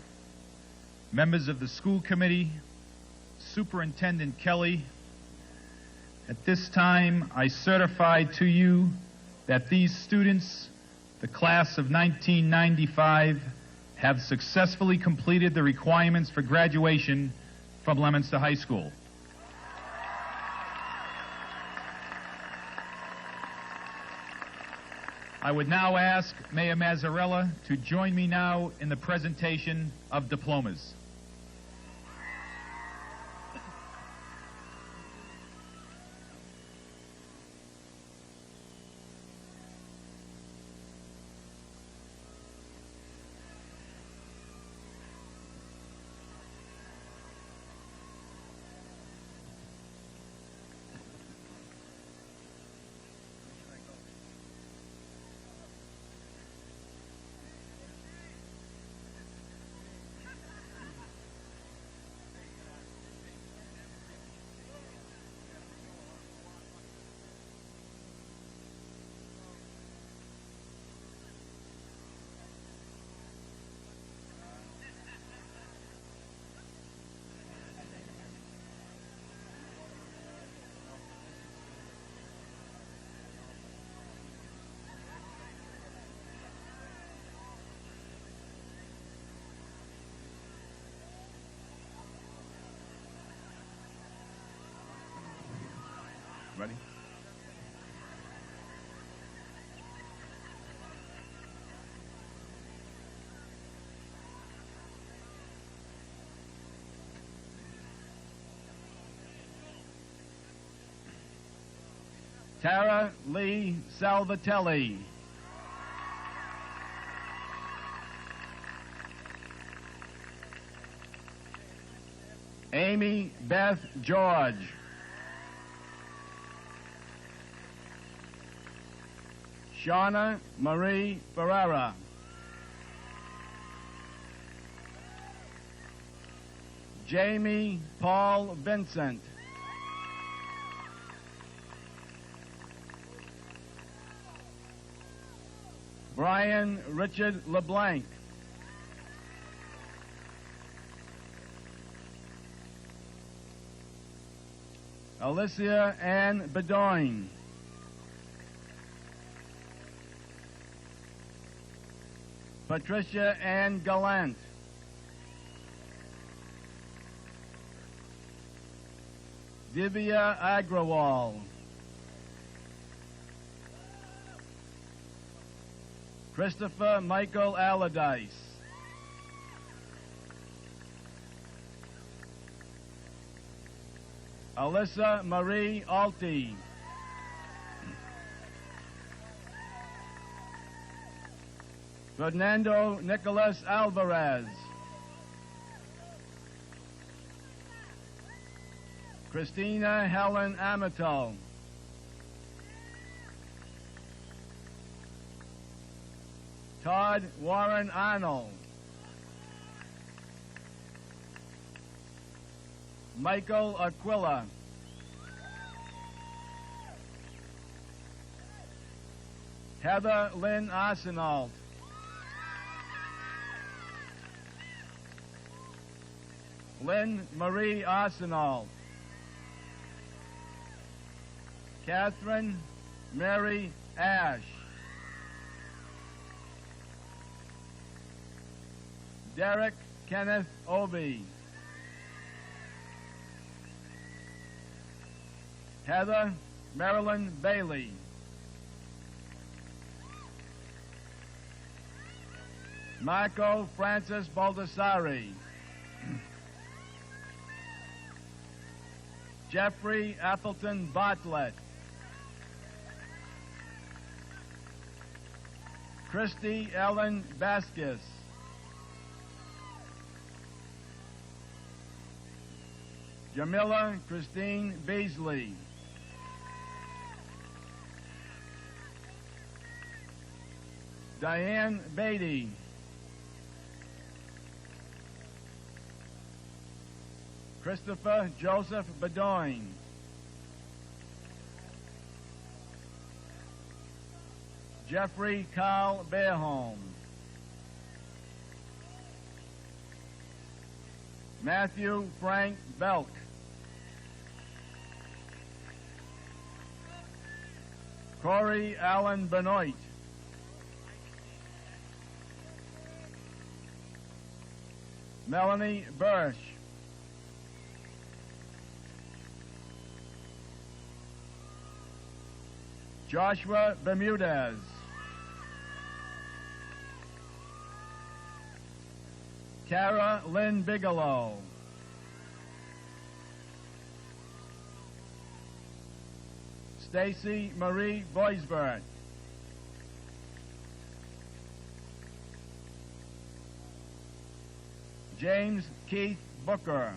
members of the school committee, Superintendent Kelly, at this time I certify to you that these students, the class of 1995, have successfully completed the requirements for graduation from Leominster High School. I would now ask Mayor Mazzarella to join me now in the presentation of diplomas. Ready? Tara Lee Salvatelli. Amy Beth George. Shauna Marie Ferreira. Jamie Paul Vincent. Brian Richard LeBlanc. Alicia Ann Bedoin. Patricia Ann Gallant. Divya Agrawal. Christopher Michael Allardyce. Alyssa Marie Alty. Fernando Nicholas Alvarez. Christina Helen Amato. Todd Warren Arnold. Michael Aquila. Heather Lynn Arsenault. Lynn Marie Arsenault. Catherine Mary Ash. Derek Kenneth Obey. Heather Marilyn Bailey. Marco Francis Baldessari. Jeffrey Appleton Bartlett. Christy Ellen Vasquez. Jamila Christine Beasley. Diane Beatty. Christopher Joseph Bedoin. Jeffrey Carl Bearholm. Matthew Frank Belk. Corey Allen Benoit. Melanie Bursch. Joshua Bermudez. Kara Lynn Bigelow. Stacy Marie Boisbert. James Keith Booker.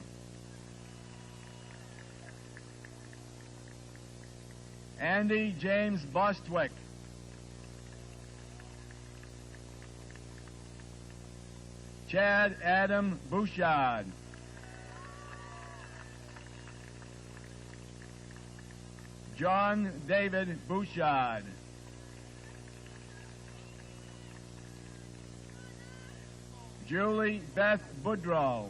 Andy James Bostwick. Chad Adam Bouchard. John David Bouchard. Julie Beth Boudreau.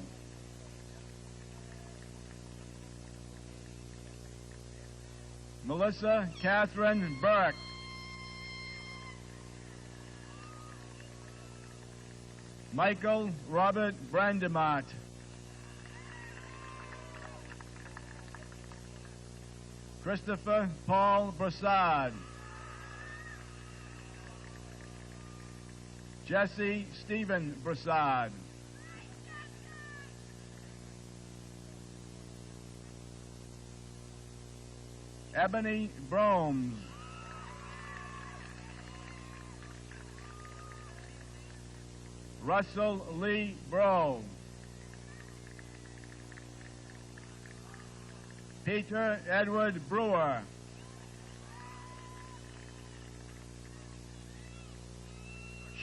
Melissa Catherine Burke. Michael Robert Brandemont. Christopher Paul Broussard. Jesse Stephen Broussard. Ebony Bromes. Russell Lee Bro. Peter Edward Brewer.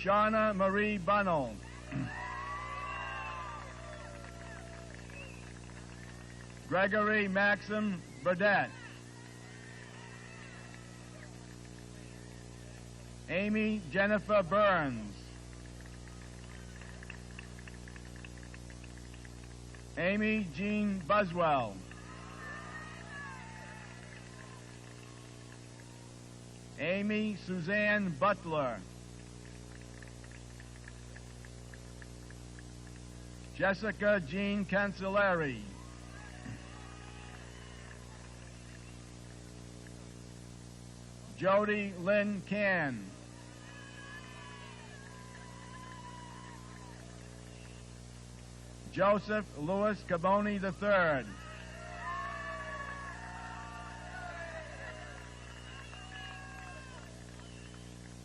Shauna Marie Bunnell. Gregory Maxim Burdette. Amy Jennifer Burns. Amy Jean Buswell. Amy Suzanne Butler. Jessica Jean Cancelleri. Jody Lynn Can. Joseph Louis Caboni III.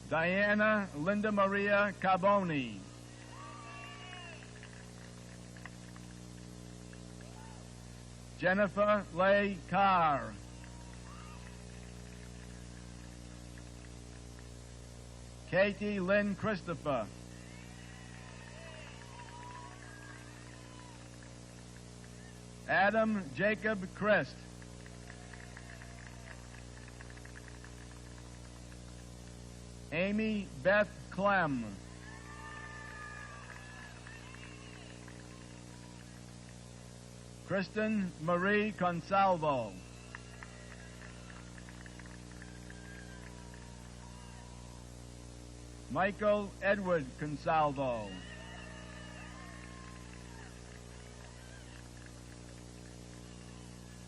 Diana Linda Maria Caboni. Jennifer Leigh Carr. Katie Lynn Christopher. Adam Jacob Christ. Amy Beth Clem. Kristen Marie Consalvo. Michael Edward Consalvo.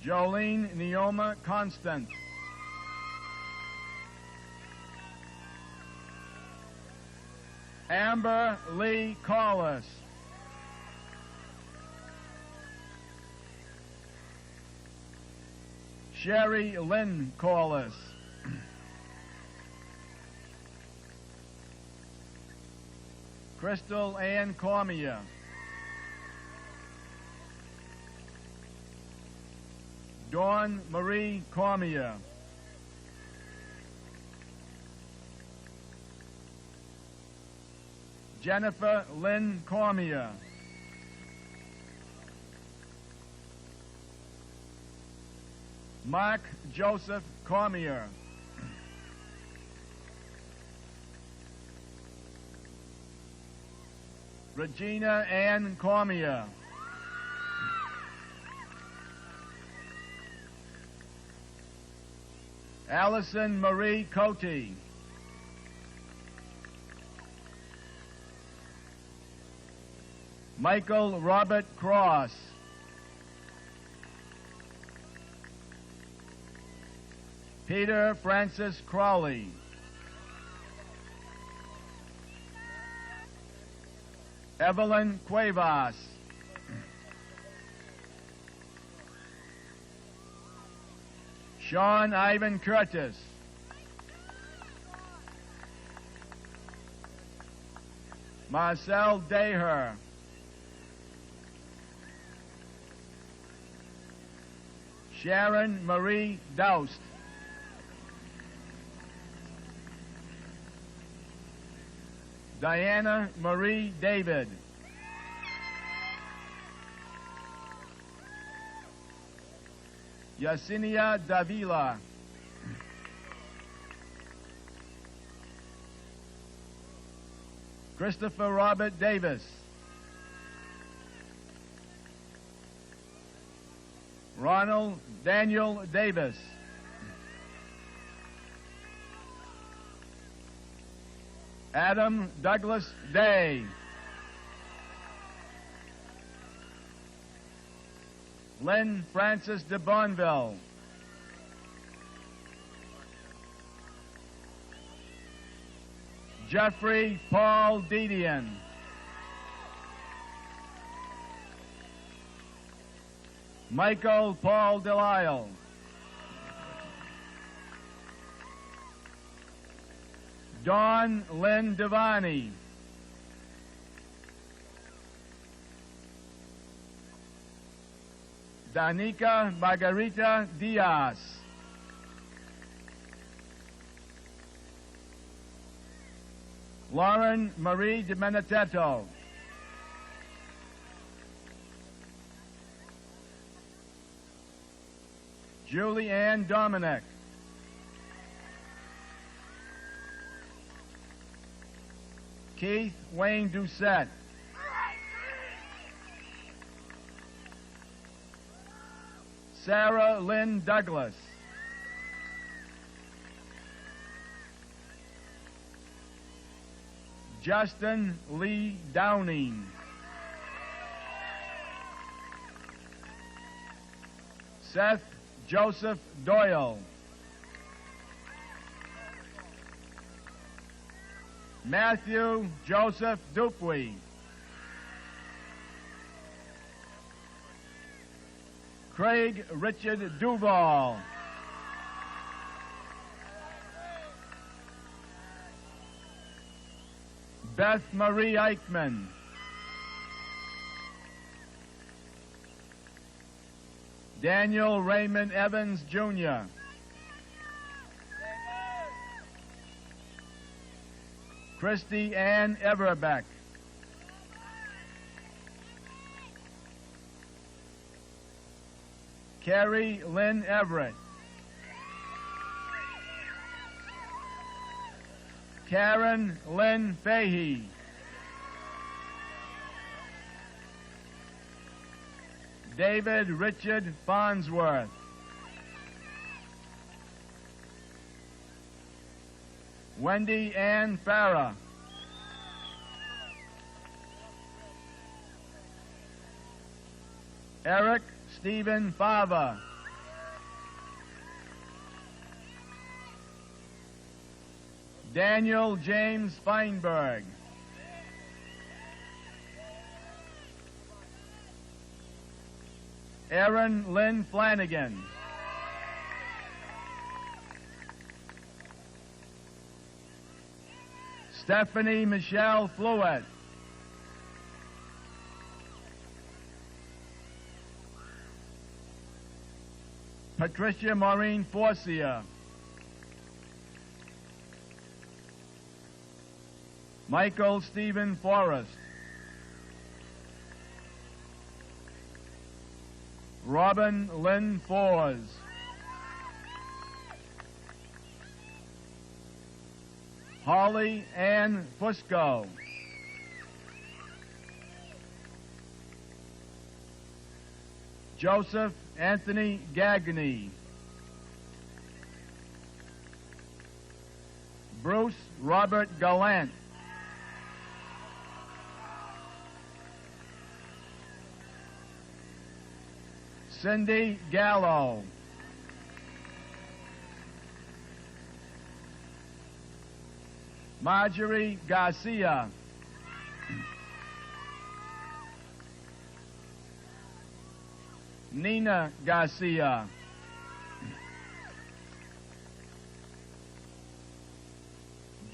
Jolene Neoma Constant. Amber Lee Collis. Sherry Lynn Collis. Crystal Ann Cormier. Dawn Marie Cormier. Jennifer Lynn Cormier. Mark Joseph Cormier. Regina Ann Cormier. Allison Marie Cote. Michael Robert Cross. Peter Francis Crowley. Evelyn Cuevas. Sean Ivan Curtis. Marcel Daher. Sharon Marie Doust. Diana Marie David. Yesenia Davila. Christopher Robert Davis. Ronald Daniel Davis. Adam Douglas Day. Lynn Francis de Bonville. Jeffrey Paul Dedian. Michael Paul Delisle. Dawn Lynn Devani. Danica Margarita Diaz. Lauren Marie de Benedetto. Julie Ann Dominic. Keith Wayne Doucette. Sarah Lynn Douglas. Justin Lee Downing. Seth Joseph Doyle. Matthew Joseph Dupuy. Craig Richard Duval. Beth Marie Eichmann. Daniel Raymond Evans, Jr. Christy Ann Everbeck. Carrie Lynn Everett. Karen Lynn Fahey. David Richard Farnsworth. Wendy Ann Farah. Eric Stephen Fava. Daniel James Feinberg. Erin Lynn Flanagan. Stephanie Michelle Fluett. Patricia Maureen Forcia. Michael Stephen Forrest. Robin Lynn Fours. Holly Ann Fusco. Joseph Anthony Gagney. Bruce Robert Gallant. Cindy Gallo. Marjorie Garcia. Nina Garcia.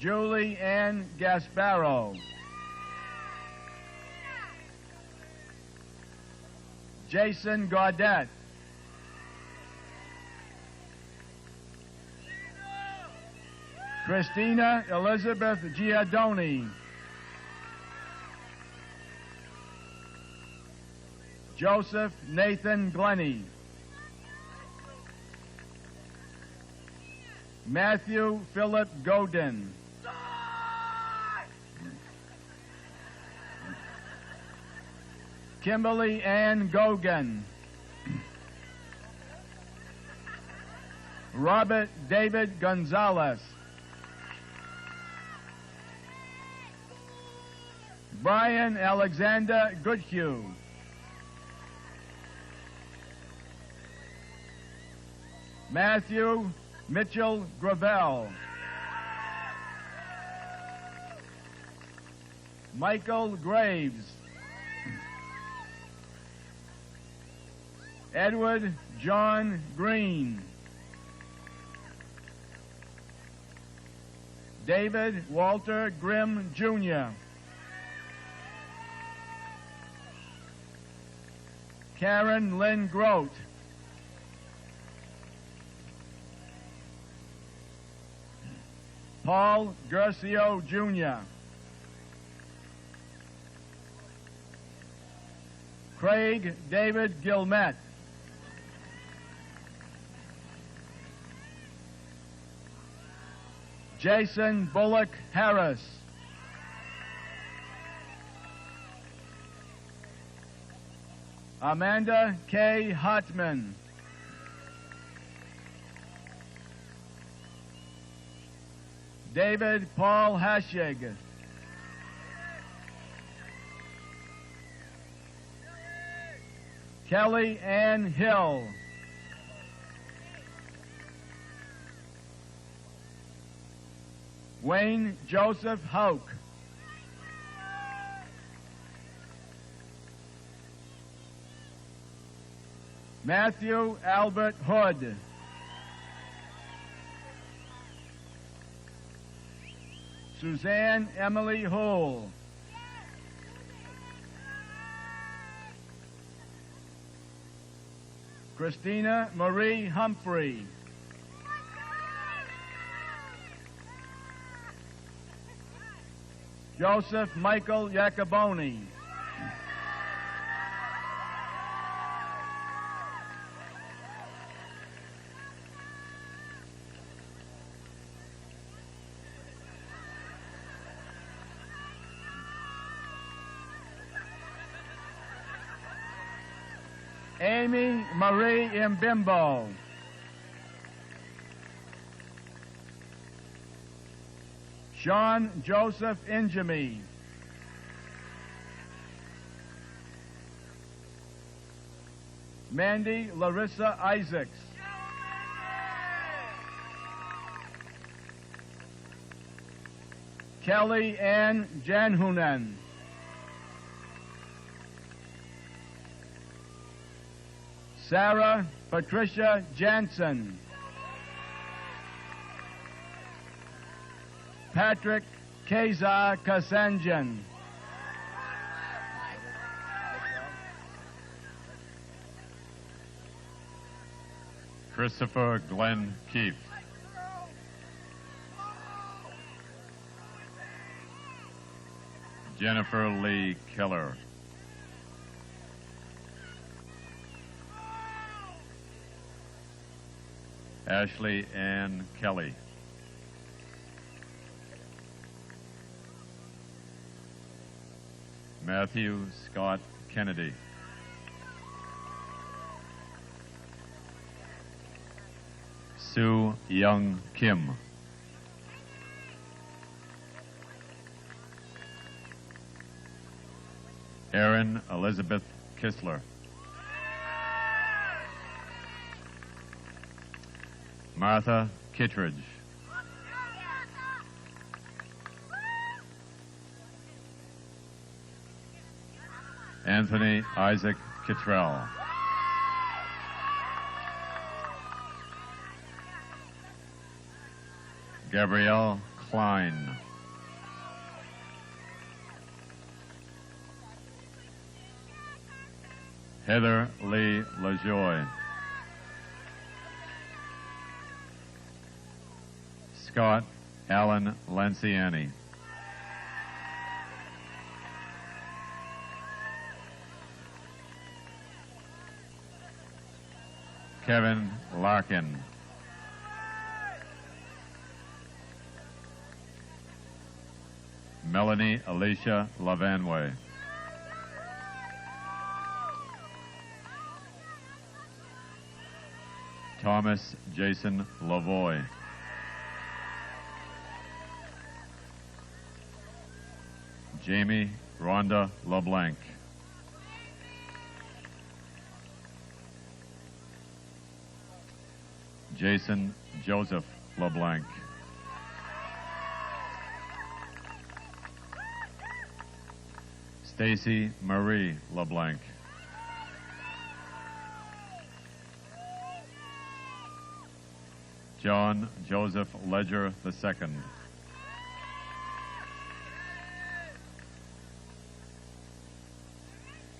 Julie Ann Gasparo. Jason Gaudette. Christina Elizabeth Giardoni. Joseph Nathan Glennie. Matthew Philip Godin. Kimberly Ann Gogan. Robert David Gonzalez. Brian Alexander Goodhue. Matthew Mitchell Gravel. Michael Graves. Edward John Green. David Walter Grimm, Jr. Karen Lynn Grote. Paul Gercio, Jr. Craig David Gilmet. Jason Bullock Harris. Amanda K. Hartman. David Paul Haschig. Kelly Ann Hill. Wayne Joseph Hauk. Matthew Albert Hood. Suzanne Emily Hull. Christina Marie Humphrey. Joseph Michael Jacoboni. Amy Marie Mbimbo. Sean Joseph Injami. Mandy Larissa Isaacs. Kelly Ann Janhunen. Sarah Patricia Jansen. Patrick Kazar Kasanjan. Christopher Glenn Keefe. Jennifer Lee Keller. Ashley Ann Kelly. Matthew Scott Kennedy. Sue Young Kim. Erin Elizabeth Kistler. Martha Kittredge. Anthony Isaac Kittrell. Gabrielle Klein. Heather Lee LaJoy. Scott Allen Lanciani. Kevin Larkin. Melanie Alicia Lavanway. Thomas Jason Lavoy. Jamie Rhonda LeBlanc. Jason Joseph LeBlanc. Stacy Marie LeBlanc. John Joseph Ledger II.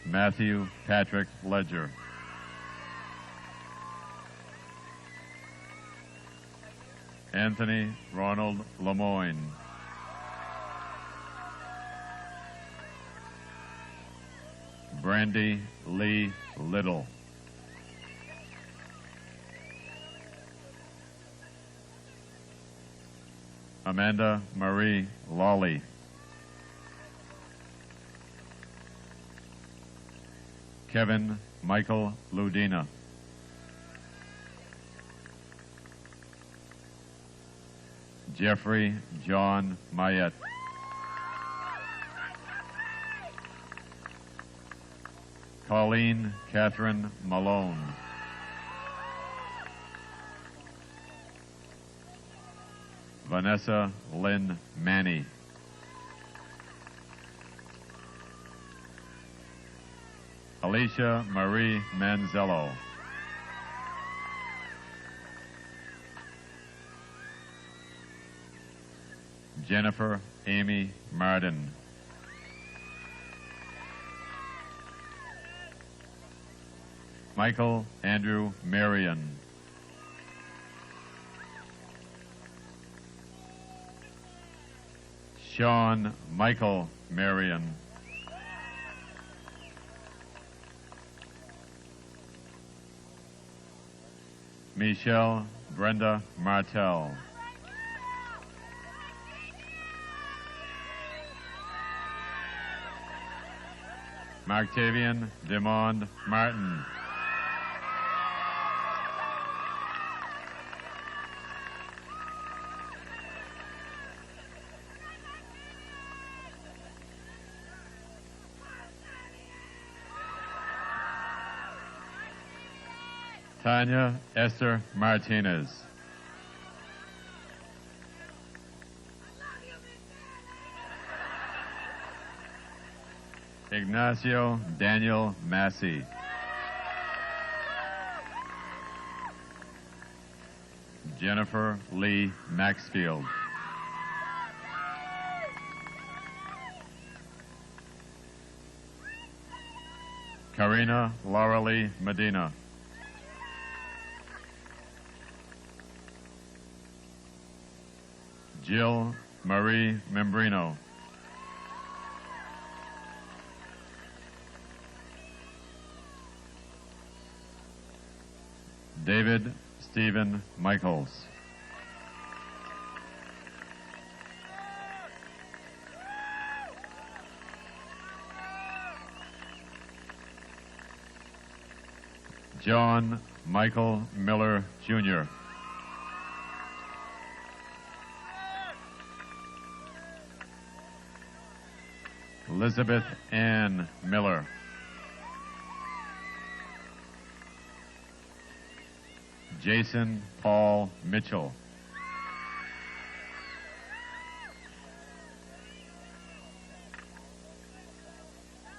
Matthew Patrick Ledger. Anthony Ronald Lemoyne. Brandy Lee Little. Amanda Marie Lawley. Kevin Michael Ludina. Jeffrey John Mayette. Colleen Catherine Malone. Vanessa Lynn Manny. Alicia Marie Manzello. Jennifer Amy Martin. Michael Andrew Marion. Sean Michael Marion. Michelle Brenda Martell. Marktavian Demond Martin. Tanya Esther Martinez. Ignacio Daniel Massey. Jennifer Lee Maxfield. Karina Laura Lee Medina. Jill Marie Membrino. David Stephen Michaels. John Michael Miller, Jr. Elizabeth Ann Miller. Jason Paul Mitchell.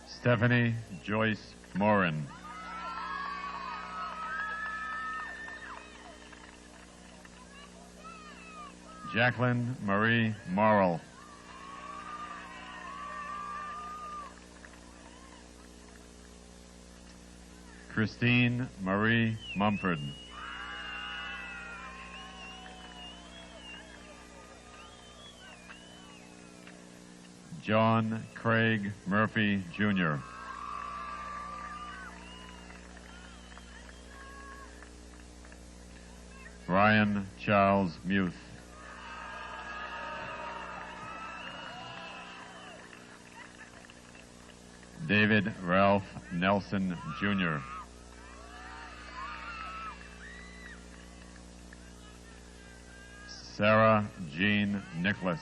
Stephanie Joyce Morin. Jacqueline Marie Morrill. Christine Marie Mumford. John Craig Murphy, Jr. Ryan Charles Muth. David Ralph Nelson, Jr. Sarah Jean Nicholas.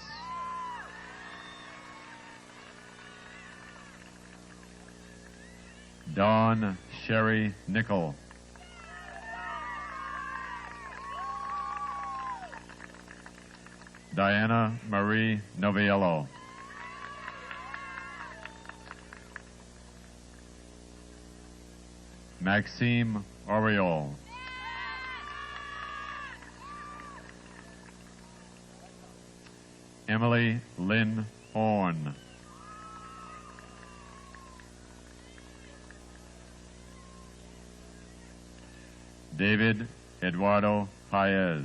Dawn Sherry Nickel. Diana Marie Noviello. Maxime Oriol. Emily Lynn Horn. David Eduardo Paez.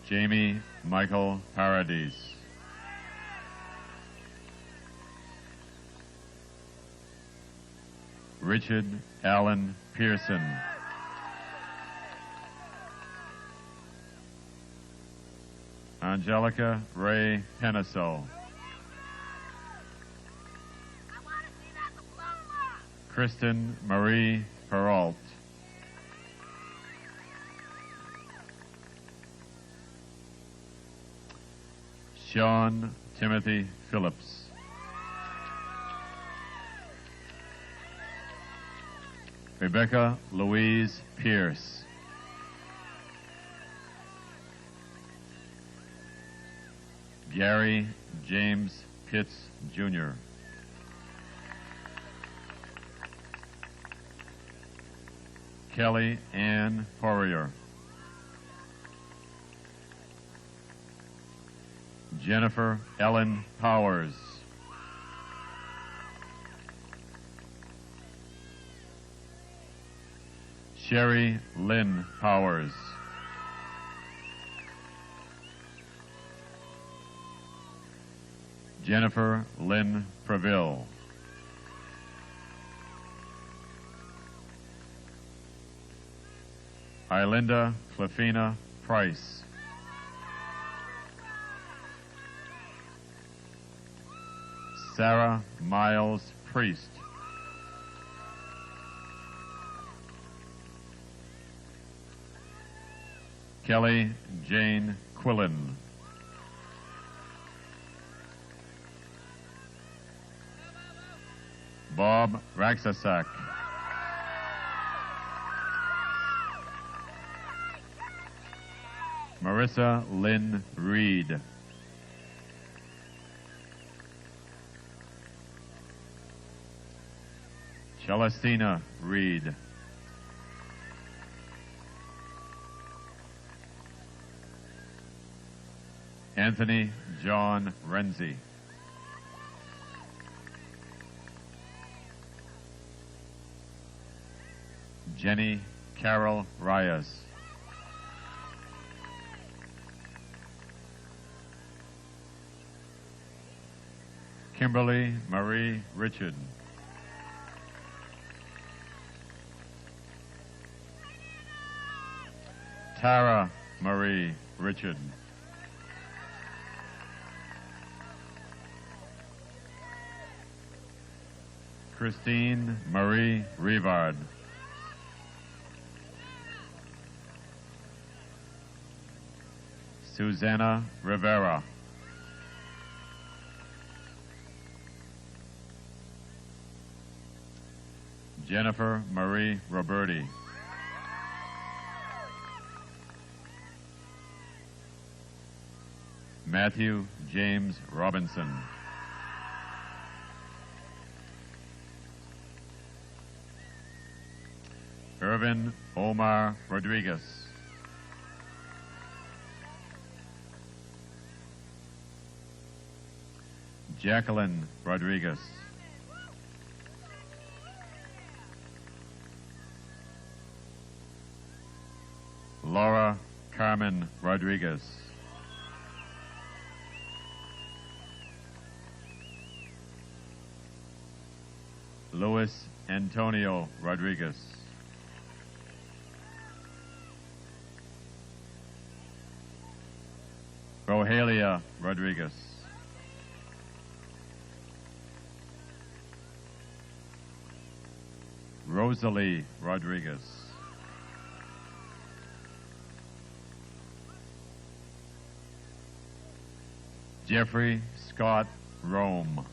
Jamie Michael Paradis. Richard Allen Pearson. Angelica Ray Penaso. Kristen Marie Peralt. Sean Timothy Phillips. Rebecca Louise Pierce. Gary James Pitts, Jr. Kelly Ann Poirier. Jennifer Ellen Powers. Sherry Lynn Powers. Jennifer Lynn Preville. Ilinda Clefina Price. Sarah Miles Priest. Kelly Jane Quillen. Bob Raxasak. Marissa Lynn Reed. Celestina Reed. Anthony John Renzi. Jenny Carol Reyes. Kimberly Marie Richard. Tara Marie Richard. Christine Marie Rivard. Susanna Rivera. Jennifer Marie Roberti. Matthew James Robinson. Irvin Omar Rodriguez. Jacqueline Rodriguez. Laura Carmen Rodriguez. Luis Antonio Rodriguez. Rogelia Rodriguez. Rosalie Rodriguez. Jeffrey Scott Rome.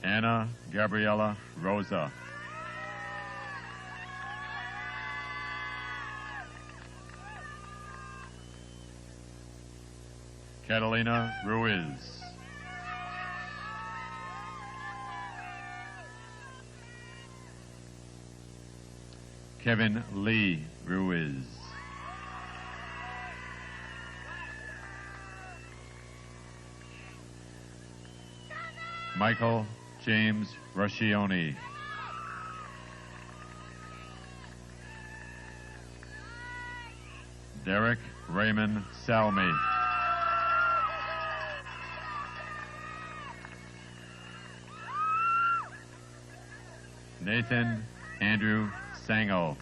Anna Gabriela Rosa. Catalina Ruiz. Kevin Lee Ruiz. Michael James Ruscioni. Derek Raymond Salmi. Nathan Andrew Sango.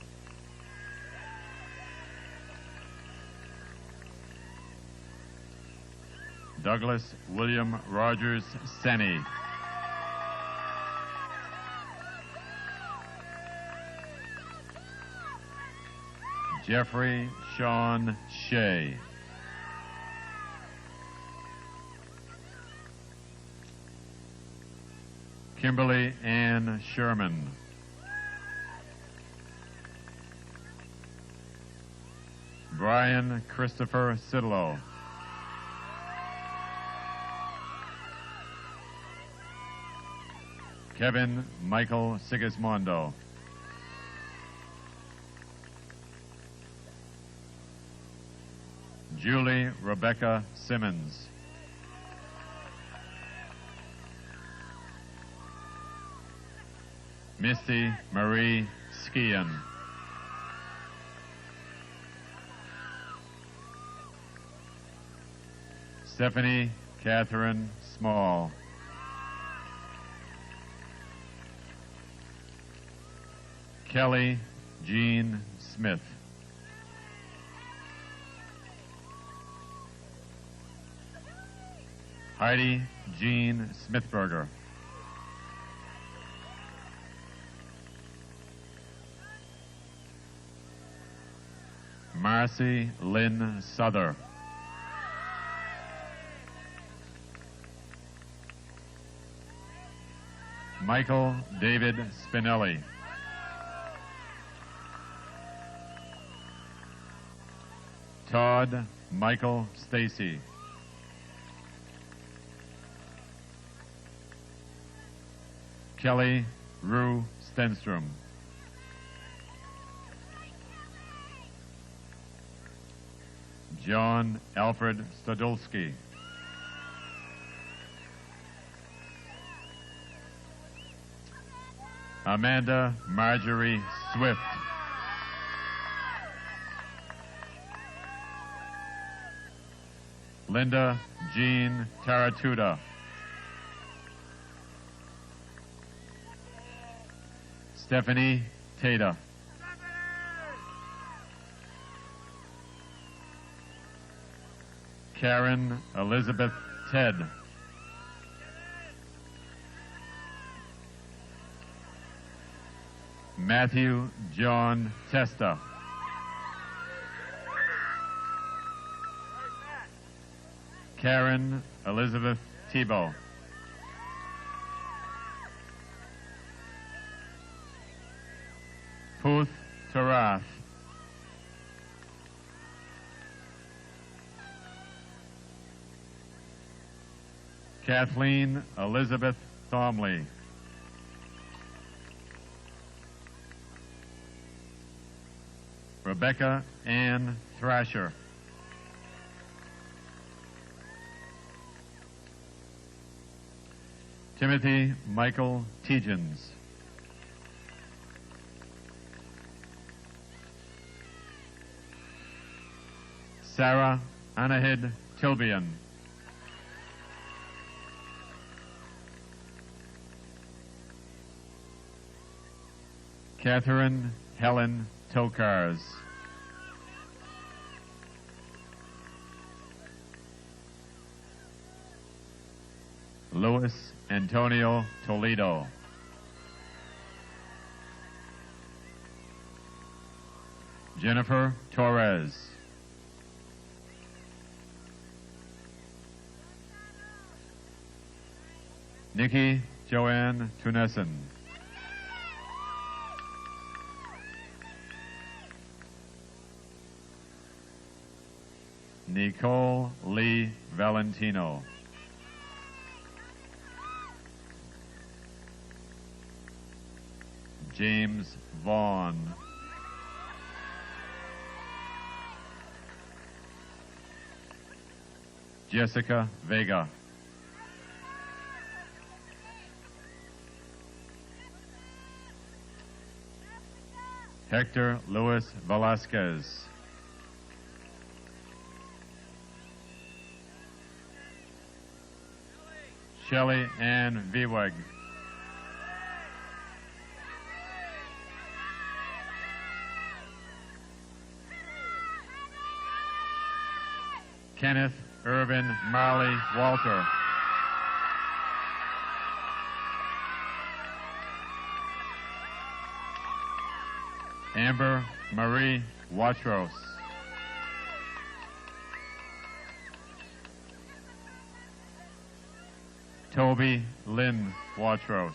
Douglas William Rogers Senni. Jeffrey Sean Shea. Kimberly Ann Sherman. Brian Christopher Sidlow. Kevin Michael Sigismondo. Julie Rebecca Simmons. Misty Marie Skian. Stephanie Catherine Small. Kelly Jean Smith. Heidi Jean Smithberger. Marcy Lynn Souther. Michael David Spinelli. Todd Michael Stacy. Kelly Rue Stenstrom. John Alfred Stodulski. Amanda Marjorie Swift. Linda Jean Taratuda. Stephanie Tata. Karen Elizabeth Ted. Matthew John Testa. Karen Elizabeth Tebow. Puth Tarath. Kathleen Elizabeth Thomley. Rebecca Ann Thrasher. Timothy Michael Tegens. Sarah Anahid Tilbian. Catherine Helen Tokars. Luis Antonio Toledo. Jennifer Torres. Nikki Joanne Tunessen. Nicole Lee Valentino. James Vaughn. Jessica Vega. Hector Luis Velasquez. Shelley Ann Vieweg. Kenneth Irvin Marley Walter. Amber Marie Watros. Toby Lynn Watros.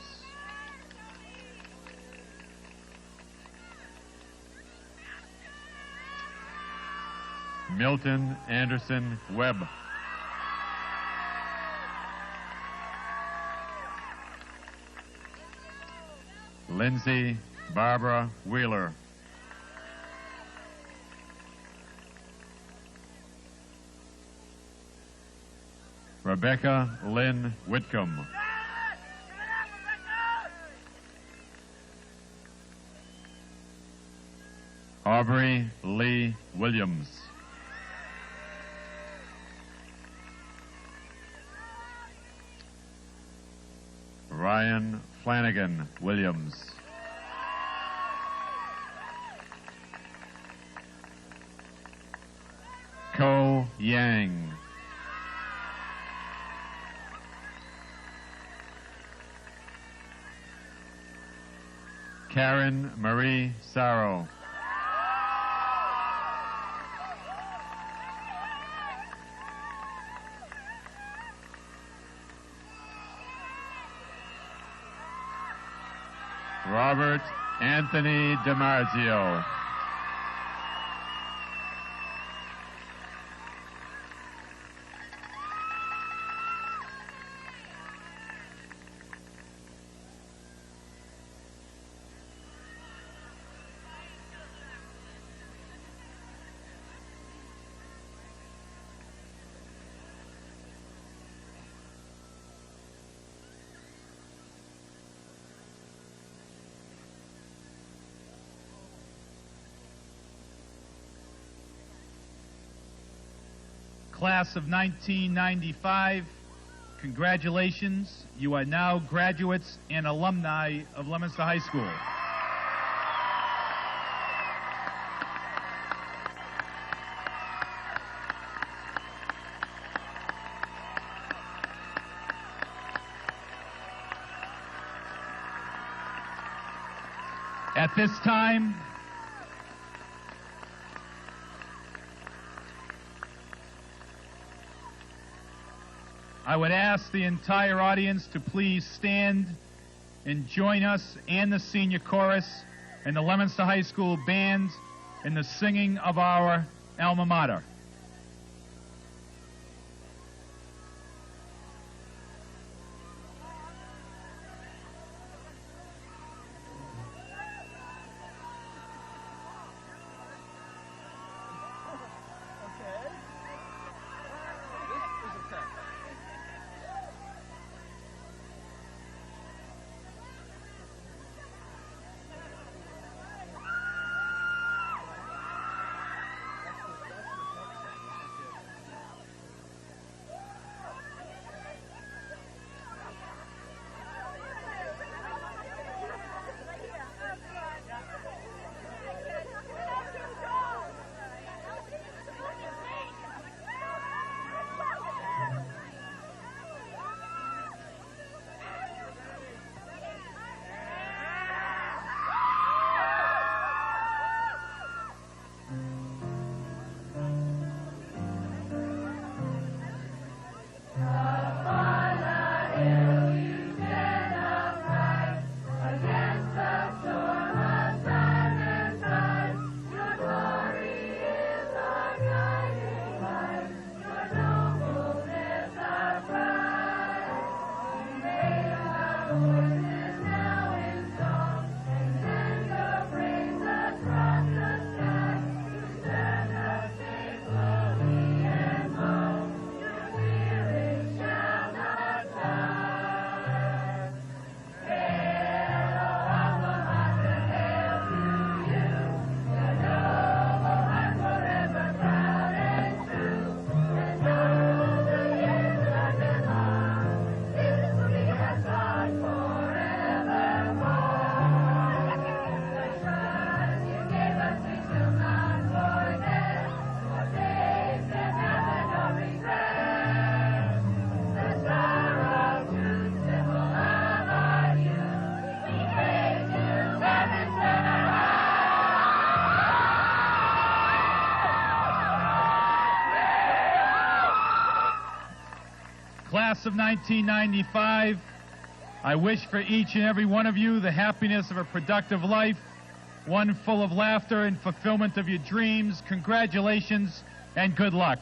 Milton Anderson Webb. Lindsay Barbara Wheeler. Rebecca Lynn Whitcomb. Aubrey Lee Williams. Ryan Flanagan Williams. Ko Yang. Karen Marie Sarro. Robert Anthony DiMarzio. Class of 1995, congratulations. You are now graduates and alumni of Leominster High School. At this time, I would ask the entire audience to please stand and join us and the senior chorus and the Leominster High School band in the singing of our alma mater. Class of 1995, I wish for each and every one of you the happiness of a productive life, one full of laughter and fulfillment of your dreams. Congratulations and good luck.